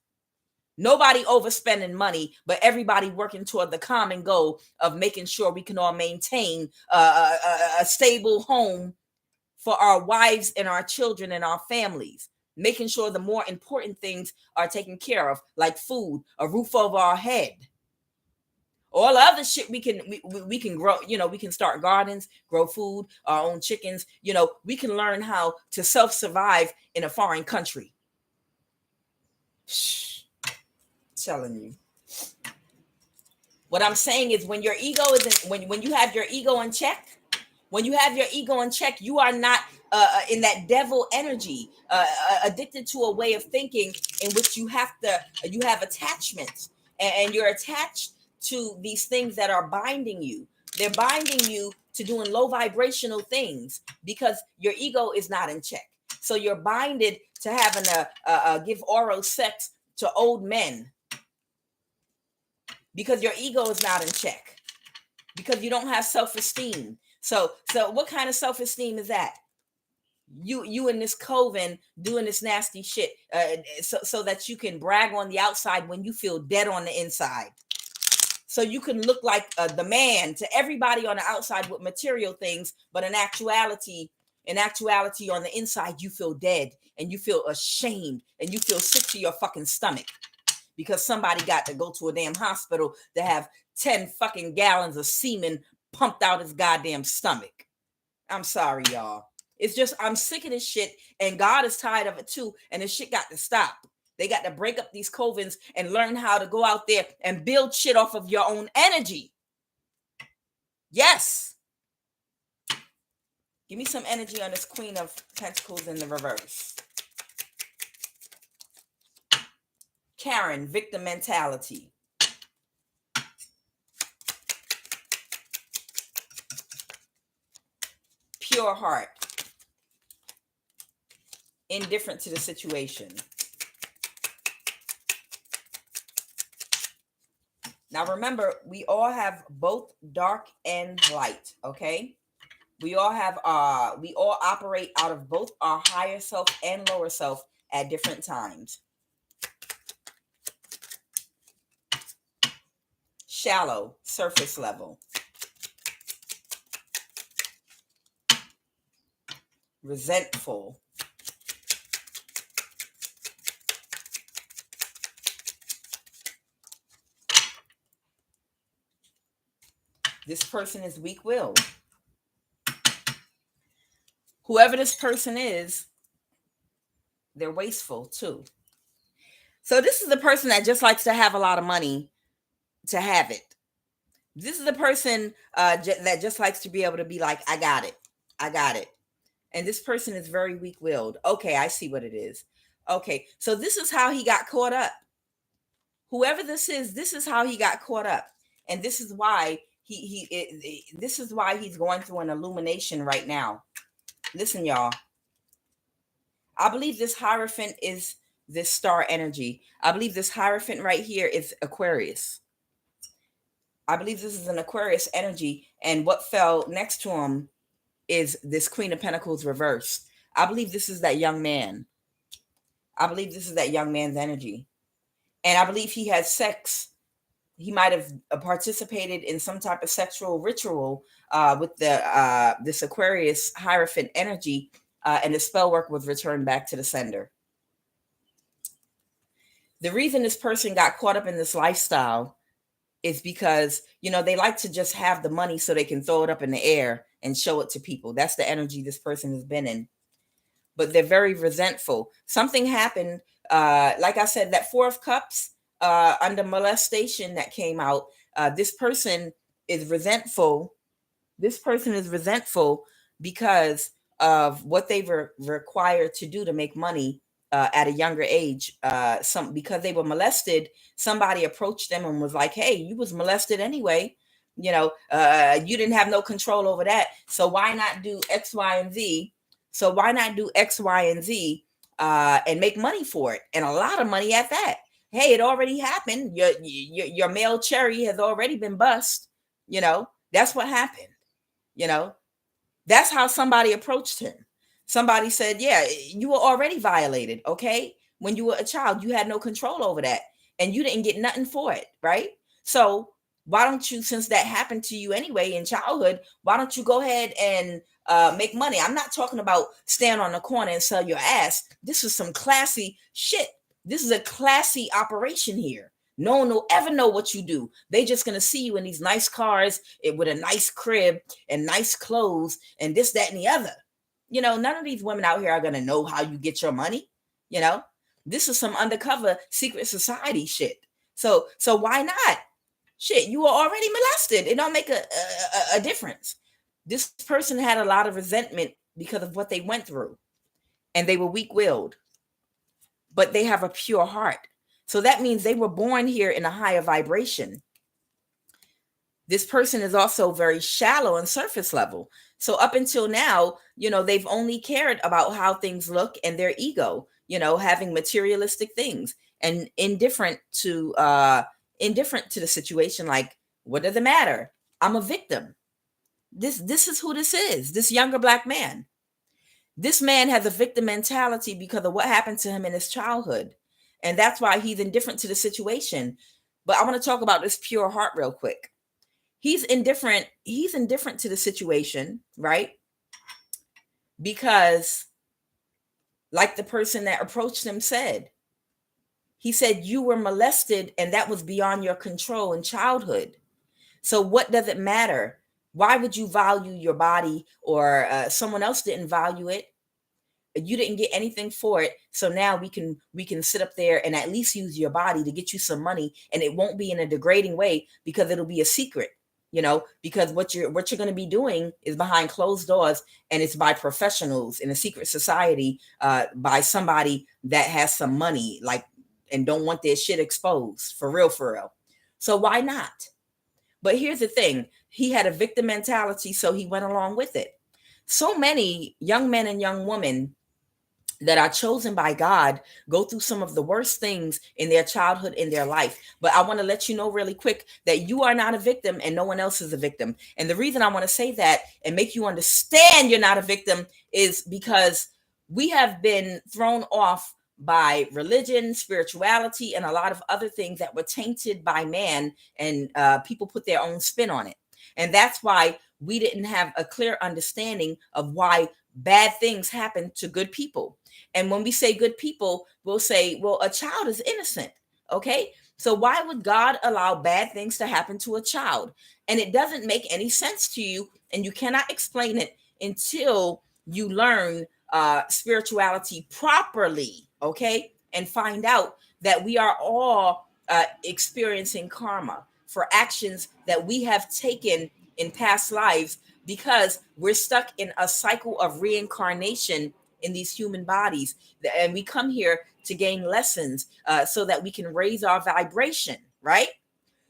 Nobody overspending money, but everybody working toward the common goal of making sure we can all maintain a stable home for our wives and our children and our families. Making sure the more important things are taken care of, like food, a roof over our head. All other shit we can grow, we can start gardens, grow food, our own chickens. We can learn how to self-survive in a foreign country. Shh. Telling you. What I'm saying is, when your ego isn't, when you have your ego in check, you are not in that devil energy, addicted to a way of thinking in which you have attachments, and you're attached to these things that are binding you. They're binding you to doing low vibrational things because your ego is not in check. So you're binded to having a give oral sex to old men, because your ego is not in check, because you don't have self-esteem. So what kind of self-esteem is that? You in this coven doing this nasty shit, so that you can brag on the outside when you feel dead on the inside. So you can look like the man to everybody on the outside with material things, but in actuality on the inside, you feel dead and you feel ashamed and you feel sick to your fucking stomach. Because somebody got to go to a damn hospital to have 10 fucking gallons of semen pumped out his goddamn stomach. I'm sorry, y'all. It's just, I'm sick of this shit, and God is tired of it too, and this shit got to stop. They got to break up these covens and learn how to go out there and build shit off of your own energy. Yes. Give me some energy on this Queen of Pentacles in the reverse. Karen, victim mentality. Pure heart. Indifferent to the situation. Now remember, we all have both dark and light, okay? We all operate out of both our higher self and lower self at different times. Shallow, surface level. Resentful. This person is weak-willed. Whoever this person is, they're wasteful too. So this is the person that just likes to have a lot of money to have it. This is the person that just likes to be able to be like, I got it. And this person is very weak-willed. Okay, I see what it is. Okay, so this is how he got caught up. whoever this is how he got caught up, and this is why this is why he's going through an illumination right now. Listen, y'all. I believe this Hierophant is this star energy. I believe this Hierophant right here is Aquarius. I believe this is an Aquarius energy, and what fell next to him is this Queen of Pentacles reversed. I believe this is that young man. I believe this is that young man's energy. And I believe he had sex. He might have participated in some type of sexual ritual with the this Aquarius Hierophant energy, and the spell work was returned back to the sender. The reason this person got caught up in this lifestyle is because, you know, they like to just have the money so they can throw it up in the air and show it to people. That's the energy this person has been in. But they're very resentful. Something happened. Like I said, that Four of Cups under molestation that came out. This person is resentful. This person is resentful because of what they were required to do to make money at a younger age. Because they were molested, somebody approached them and was like, "Hey, you was molested anyway. You know, you didn't have no control over that. So why not do X, Y, and Z? So why not do X, Y, and Z and make money for it, and a lot of money at that? Hey, it already happened. Your male cherry has already been bust. You know, that's what happened. You know, that's how somebody approached him. Somebody said, yeah, you were already violated. Okay. When you were a child, you had no control over that and you didn't get nothing for it. Right. So why don't you, since that happened to you anyway in childhood, why don't you go ahead and make money? I'm not talking about stand on the corner and sell your ass. This is some classy shit. This is a classy operation here. No one will ever know what you do. They just gonna see you in these nice cars with a nice crib and nice clothes and this, that, and the other. You know, none of these women out here are gonna know how you get your money. You know, this is some undercover secret society shit. So why not? Shit, you were already molested. It don't make a difference. This person had a lot of resentment because of what they went through, and they were weak-willed, but they have a pure heart. So that means they were born here in a higher vibration. This person is also very shallow and surface level. So up until now, you know, they've only cared about how things look and their ego, you know, having materialistic things and indifferent to the situation. Like, what does it matter? I'm a victim. This is who this is. This younger Black man. This man has a victim mentality because of what happened to him in his childhood. And that's why he's indifferent to the situation. But I want to talk about this pure heart real quick. He's indifferent to the situation, right? Because, like the person that approached him said, he said, you were molested and that was beyond your control in childhood. So what does it matter? Why would you value your body, or someone else didn't value it? You didn't get anything for it. So now we can sit up there and at least use your body to get you some money, and it won't be in a degrading way because it'll be a secret, you know, because what you're going to be doing is behind closed doors, and it's by professionals in a secret society, by somebody that has some money, like, and don't want their shit exposed for real. So why not? But here's the thing. He had a victim mentality, so he went along with it. So many young men and young women that are chosen by God go through some of the worst things in their childhood, in their life. But I want to let you know really quick that you are not a victim and no one else is a victim. And the reason I want to say that and make you understand you're not a victim is because we have been thrown off by religion, spirituality, and a lot of other things that were tainted by man, and people put their own spin on it. And that's why we didn't have a clear understanding of why bad things happen to good people. And when we say good people, we'll say, well, a child is innocent. Okay. So why would God allow bad things to happen to a child? And it doesn't make any sense to you, and you cannot explain it until you learn spirituality properly. Okay. And find out that we are all experiencing karma for actions that we have taken in past lives, because we're stuck in a cycle of reincarnation in these human bodies. And we come here to gain lessons so that we can raise our vibration, right?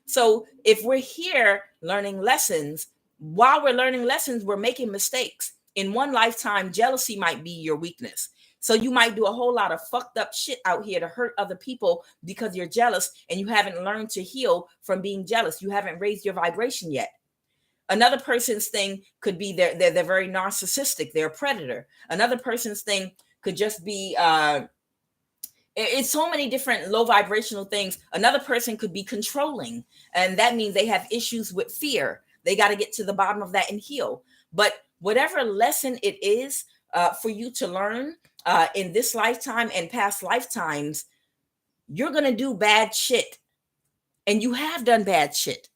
So if we're here learning lessons, while we're learning lessons, we're making mistakes. In one lifetime, jealousy might be your weakness. So you might do a whole lot of fucked up shit out here to hurt other people because you're jealous and you haven't learned to heal from being jealous. You haven't raised your vibration yet. Another person's thing could be they're very narcissistic. They're a predator. Another person's thing could just be it's so many different low vibrational things. Another person could be controlling, and that means they have issues with fear. They got to get to the bottom of that and heal. But whatever lesson it is for you to learn in this lifetime and past lifetimes, you're going to do bad shit. And you have done bad shit.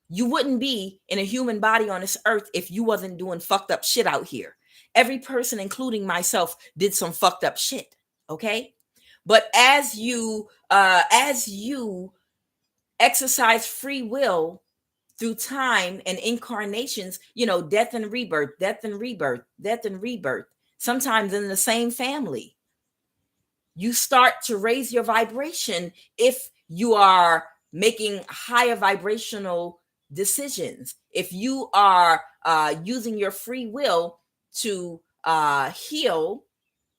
You wouldn't be in a human body on this earth if you wasn't doing fucked up shit out here. Every person, including myself, did some fucked up shit. Okay? But as you exercise free will through time and incarnations, death and rebirth, death and rebirth, death and rebirth, sometimes in the same family, you start to raise your vibration if you are making higher vibrational decisions. If you are using your free will to heal,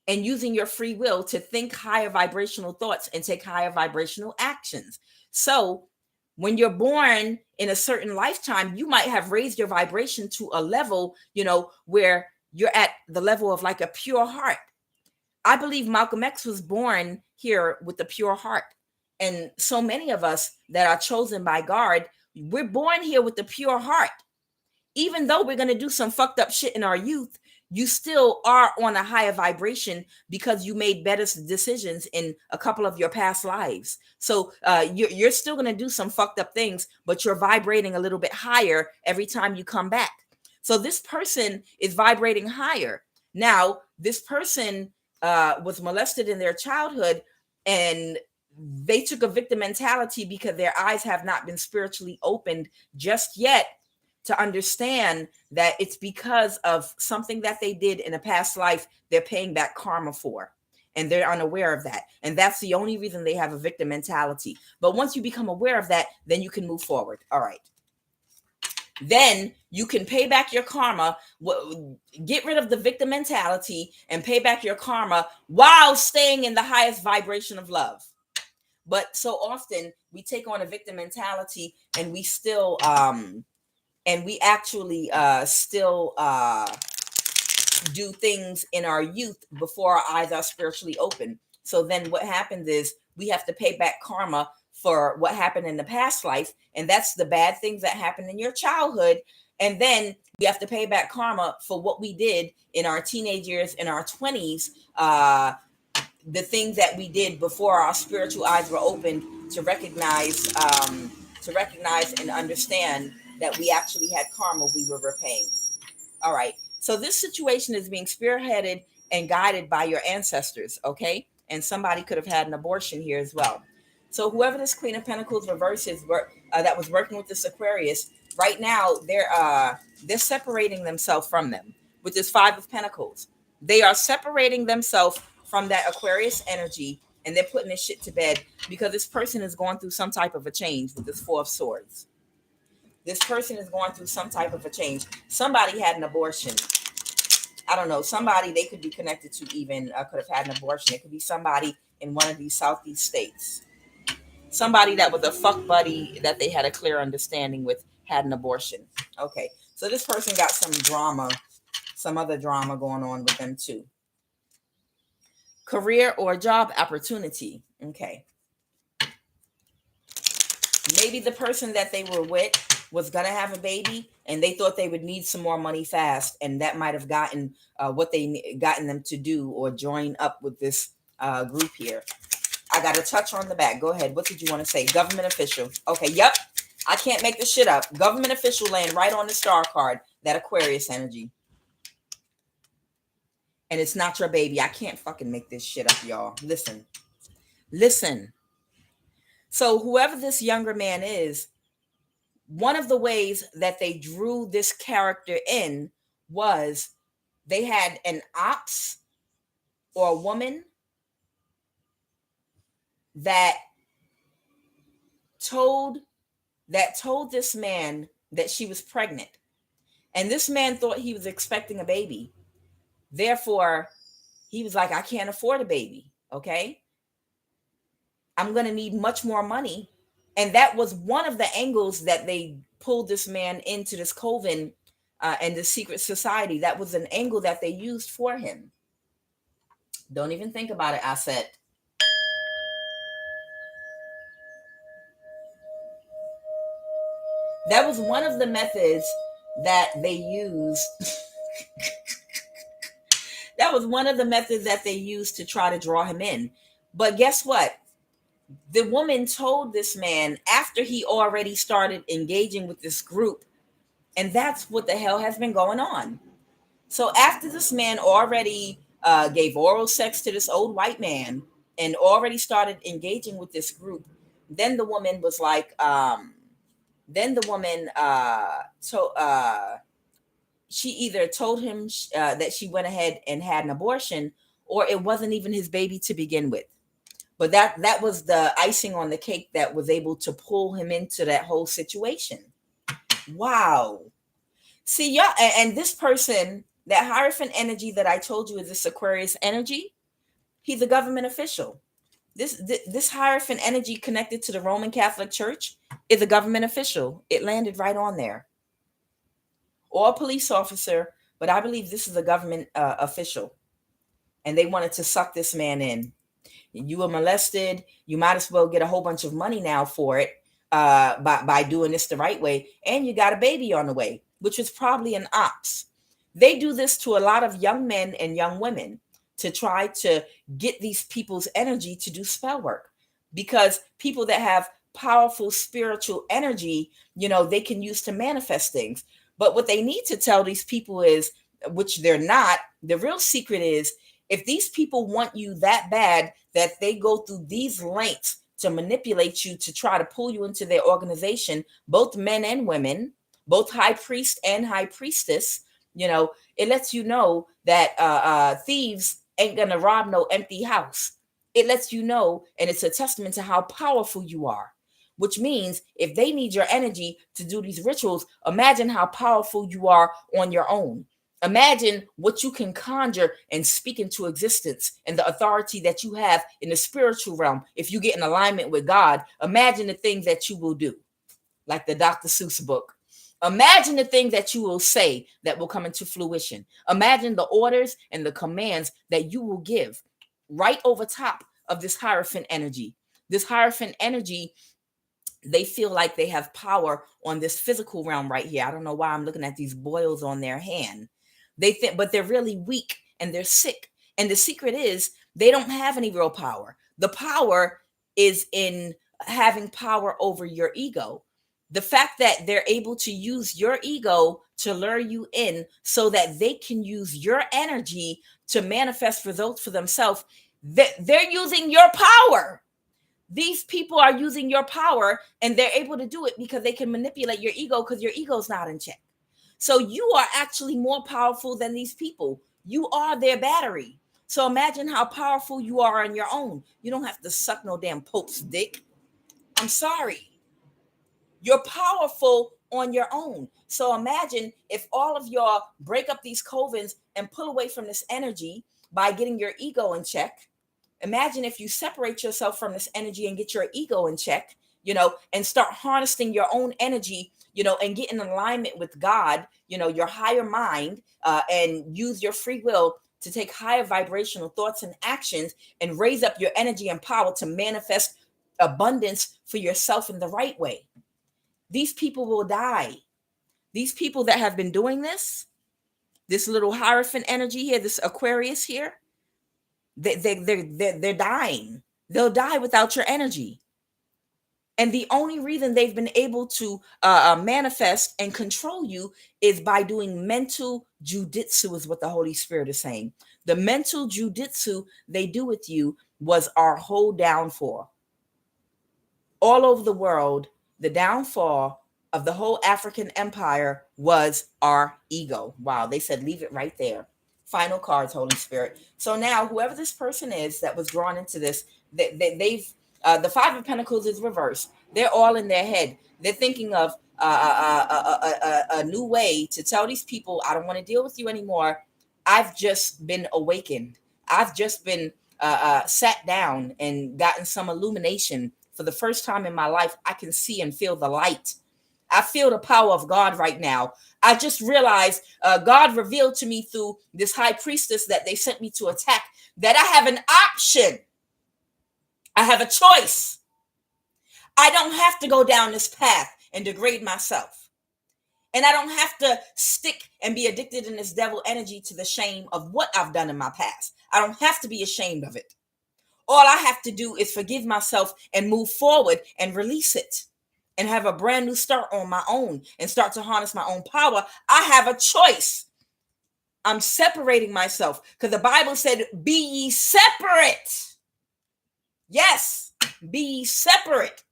and using your free will to think higher vibrational thoughts and take higher vibrational actions. So when you're born in a certain lifetime, you might have raised your vibration to a level, where you're at the level of like a pure heart. I believe Malcolm X was born here with a pure heart. And so many of us that are chosen by God, we're born here with a pure heart. Even though we're going to do some fucked up shit in our youth, you still are on a higher vibration because you made better decisions in a couple of your past lives. So you're still going to do some fucked up things, but you're vibrating a little bit higher every time you come back. So this person is vibrating higher. Now, this person was molested in their childhood, and they took a victim mentality because their eyes have not been spiritually opened just yet to understand that it's because of something that they did in a past life they're paying back karma for, and they're unaware of that. And that's the only reason they have a victim mentality. But once you become aware of that, then you can move forward. All right. Then you can pay back your karma, get rid of the victim mentality and pay back your karma while staying in the highest vibration of love. But so often we take on a victim mentality and we still and we actually still do things in our youth before our eyes are spiritually open. So then what happens is we have to pay back karma for what happened in the past life. And that's the bad things that happened in your childhood. And then we have to pay back karma for what we did in our teenage years, in our 20s, the things that we did before our spiritual eyes were opened to recognize and understand that we actually had karma we were repaying. All right. So this situation is being spearheaded and guided by your ancestors, okay? And somebody could have had an abortion here as well. So whoever this Queen of Pentacles reverse is that was working with this Aquarius, right now they're separating themselves from them with this Five of Pentacles. They are separating themselves from that Aquarius energy, and they're putting this shit to bed because this person is going through some type of a change with this Four of Swords. This person is going through some type of a change. Somebody had an abortion. I don't know. Somebody they could be connected to even could have had an abortion. It could be somebody in one of these Southeast states. Somebody that was a fuck buddy that they had a clear understanding with had an abortion. Okay. So this person got some drama, some other drama going on with them too. Career or job opportunity. Okay. Maybe the person that they were with was going to have a baby and they thought they would need some more money fast. And that might have gotten gotten them to do or join up with this group here. I got a touch on the back. Go ahead. What did you want to say? Government official. Okay. Yep. I can't make this shit up. Government official laying right on the star card. That Aquarius energy. And it's not your baby. I can't fucking make this shit up, y'all. Listen. Listen. So whoever this younger man is, one of the ways that they drew this character in was they had an ops or a woman that told told this man that she was pregnant, and this man thought he was expecting a baby. Therefore, he was like, I can't afford a baby. Okay. I'm going to need much more money. And that was one of the angles that they pulled this man into this coven and the secret society. That was an angle that they used for him. Don't even think about it, I said. That was one of the methods that they used. That was one of the methods that they used to try to draw him in. But guess what? The woman told this man after he already started engaging with this group, and that's what the hell has been going on. So after this man already gave oral sex to this old white man and already started engaging with this group, then the woman was like, then the woman she either told him that she went ahead and had an abortion, or it wasn't even his baby to begin with. But that was the icing on the cake that was able to pull him into that whole situation. Wow. See, y'all, and this person, that Hierophant energy that I told you is this Aquarius energy, he's a government official. This Hierophant energy connected to the Roman Catholic Church is a government official. It landed right on there. Or a police officer, but I believe this is a government official. And they wanted to suck this man in. You were molested. You might as well get a whole bunch of money now for it by doing this the right way. And you got a baby on the way, which is probably an ops. They do this to a lot of young men and young women to try to get these people's energy to do spell work, because people that have powerful spiritual energy, they can use to manifest things. But what they need to tell these people is, which they're not, the real secret is, if these people want you that bad that they go through these lengths to manipulate you, to try to pull you into their organization, both men and women, both high priest and high priestess, it lets you know that thieves ain't going to rob no empty house. It lets you know, and it's a testament to how powerful you are, which means if they need your energy to do these rituals, imagine how powerful you are on your own. Imagine what you can conjure and speak into existence, and the authority that you have in the spiritual realm. If you get in alignment with God, imagine the things that you will do, like the Dr. Seuss book. Imagine the things that you will say that will come into fruition. Imagine the orders and the commands that you will give right over top of this Hierophant energy. This Hierophant energy, they feel like they have power on this physical realm right here. I don't know why I'm looking at these boils on their hand. They think, but they're really weak and they're sick. And the secret is they don't have any real power. The power is in having power over your ego. The fact that they're able to use your ego to lure you in so that they can use your energy to manifest results for themselves, they're using your power. These people are using your power, and they're able to do it because they can manipulate your ego, because your ego is not in check. So you are actually more powerful than these people. You are their battery. So imagine how powerful you are on your own. You don't have to suck no damn Pope's dick. I'm sorry. You're powerful on your own. So imagine if all of y'all break up these covens and pull away from this energy by getting your ego in check. Imagine if you separate yourself from this energy and get your ego in check, and start harnessing your own energy, and get in alignment with God, your higher mind, and use your free will to take higher vibrational thoughts and actions and raise up your energy and power to manifest abundance for yourself in the right way. These people will die. These people that have been doing this little Hierophant energy here, this Aquarius here, they're dying. They'll die without your energy. And the only reason they've been able to manifest and control you is by doing mental jujitsu, is what the Holy Spirit is saying. The mental jujitsu they do with you was our whole downfall. All over the world, the downfall of the whole African empire was our ego. Wow, they said leave it right there. Final cards, Holy Spirit. So now, whoever this person is that was drawn into this, they've the Five of Pentacles is reversed. They're all in their head. They're thinking of a new way to tell these people, I don't want to deal with you anymore. I've just been awakened. I've just been sat down and gotten some illumination. For the first time in my life, I can see and feel the light. I feel the power of God right now. I just realized God revealed to me through this high priestess that they sent me to attack that I have an option. I have a choice. I don't have to go down this path and degrade myself. And I don't have to stick and be addicted in this devil energy to the shame of what I've done in my past. I don't have to be ashamed of it. All I have to do is forgive myself and move forward and release it and have a brand new start on my own and start to harness my own power. I have a choice. I'm separating myself because the Bible said, be ye separate. Yes, be ye separate.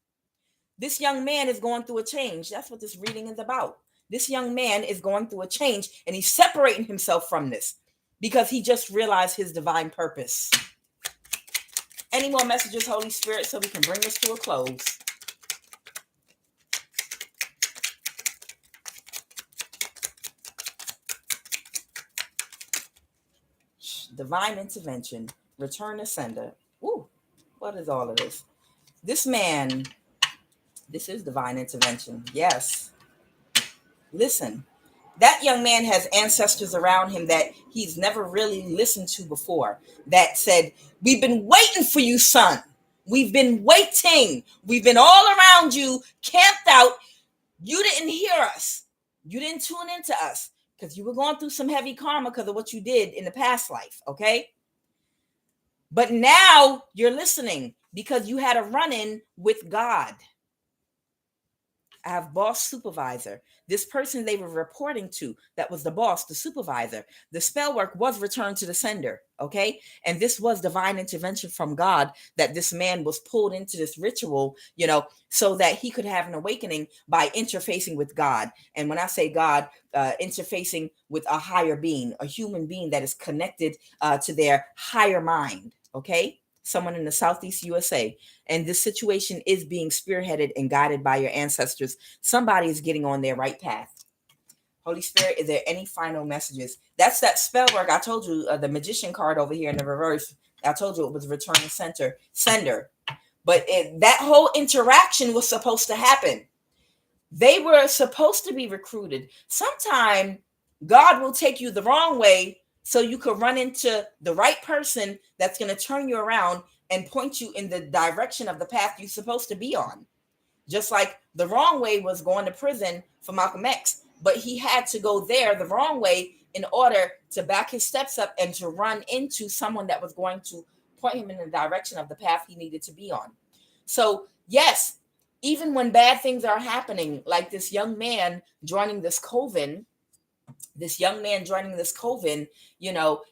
This young man is going through a change. That's what this reading is about. This young man is going through a change and he's separating himself from this because he just realized his divine purpose. Any more messages, Holy Spirit, so we can bring this to a close? Divine intervention, return to sender. Ooh, what is all of this? This man, this is divine intervention. Yes. Listen, that young man has ancestors around him that he's never really listened to before that said, we've been waiting for you, son. We've been waiting. We've been all around you, camped out. You didn't hear us. You didn't tune into us because you were going through some heavy karma because of what you did in the past life, okay? But now you're listening because you had a run-in with God. I have boss supervisor. This person they were reporting to, that was the boss, the supervisor. The spell work was returned to the sender, okay? And this was divine intervention from God that this man was pulled into this ritual, so that he could have an awakening by interfacing with God. And when I say God, interfacing with a higher being, a human being that is connected to their higher mind, okay? Someone in the Southeast USA. And this situation is being spearheaded and guided by your ancestors. Somebody is getting on their right path. Holy Spirit, is there any final messages? That's that spell work. I told you the magician card over here in the reverse. I told you it was return to sender. But that whole interaction was supposed to happen. They were supposed to be recruited. Sometime God will take you the wrong way so you could run into the right person that's going to turn you around and point you in the direction of the path you're supposed to be on. Just like the wrong way was going to prison for Malcolm X, but he had to go there the wrong way in order to back his steps up and to run into someone that was going to point him in the direction of the path he needed to be on. So yes, even when bad things are happening, like this young man joining this coven,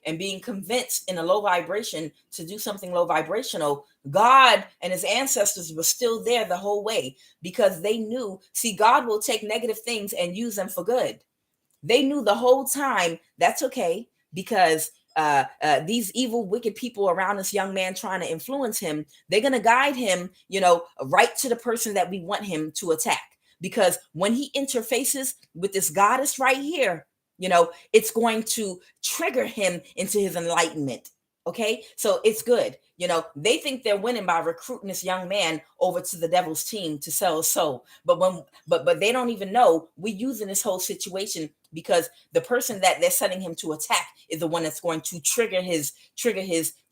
and being convinced in a low vibration to do something low vibrational, God and his ancestors were still there the whole way because they knew, God will take negative things and use them for good. They knew the whole time that's okay because these evil, wicked people around this young man trying to influence him, they're going to guide him, right to the person that we want him to attack. Because when he interfaces with this goddess right here, it's going to trigger him into his enlightenment. Okay, so it's good. They think they're winning by recruiting this young man over to the devil's team to sell his soul. But they don't even know we're using this whole situation because the person that they're sending him to attack is the one that's going to trigger his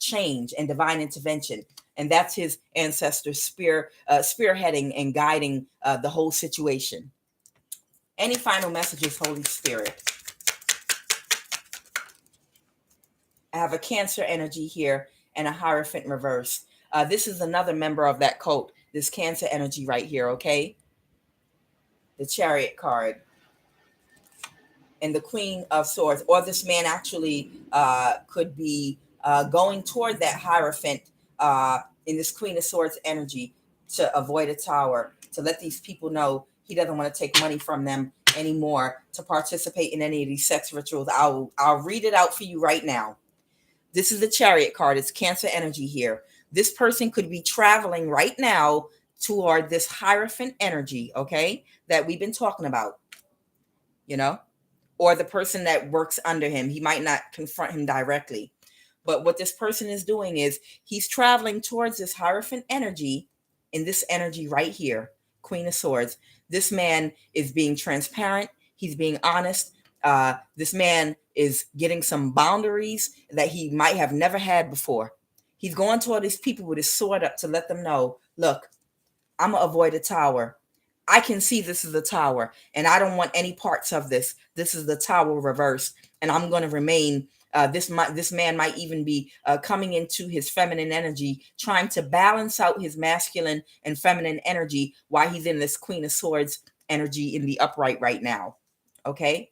change and divine intervention. And that's his ancestors spearheading and guiding the whole situation. Any final messages, Holy Spirit? I have a Cancer energy here and a Hierophant reverse. This is another member of that cult, this Cancer energy right here, okay? The Chariot card. And the Queen of Swords. Or this man actually could be going toward that Hierophant in this Queen of Swords energy to avoid a tower, to let these people know he doesn't want to take money from them anymore to participate in any of these sex rituals. I'll read it out for you right now. This is the Chariot card. It's Cancer energy here. This person could be traveling right now toward this Hierophant energy, okay, that we've been talking about, you know, or the person that works under him. He might not confront him directly. But what this person is doing is he's traveling towards this Hierophant energy, in this energy right here, Queen of Swords. This man is being transparent. He's being honest. This man is getting some boundaries that he might have never had before. He's going toward these people with his sword up to let them know, look, I'm going to avoid a tower. I can see this is the tower, and I don't want any parts of this. This is the tower reverse, and I'm going to remain. This man might even be coming into his feminine energy, trying to balance out his masculine and feminine energy while he's in this Queen of Swords energy in the upright right now. Okay.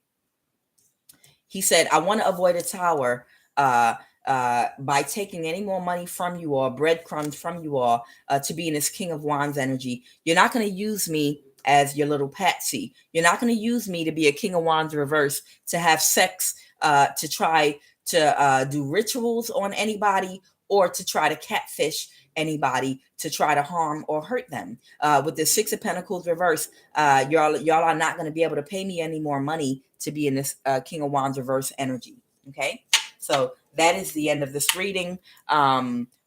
He said, I want to avoid a tower by taking any more money from you all, breadcrumbs from you all, to be in this King of Wands energy. You're not going to use me as your little patsy. You're not going to use me to be a King of Wands reverse, to have sex, to try to do rituals on anybody, or to try to catfish anybody, to try to harm or hurt them. With the Six of Pentacles reverse, y'all are not going to be able to pay me any more money to be in this King of Wands reverse energy. Okay, so that is the end of this reading.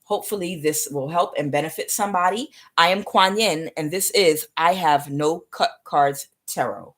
Hopefully this will help and benefit somebody. I am Kuan Yin, and this is I Have No Cut Cards Tarot.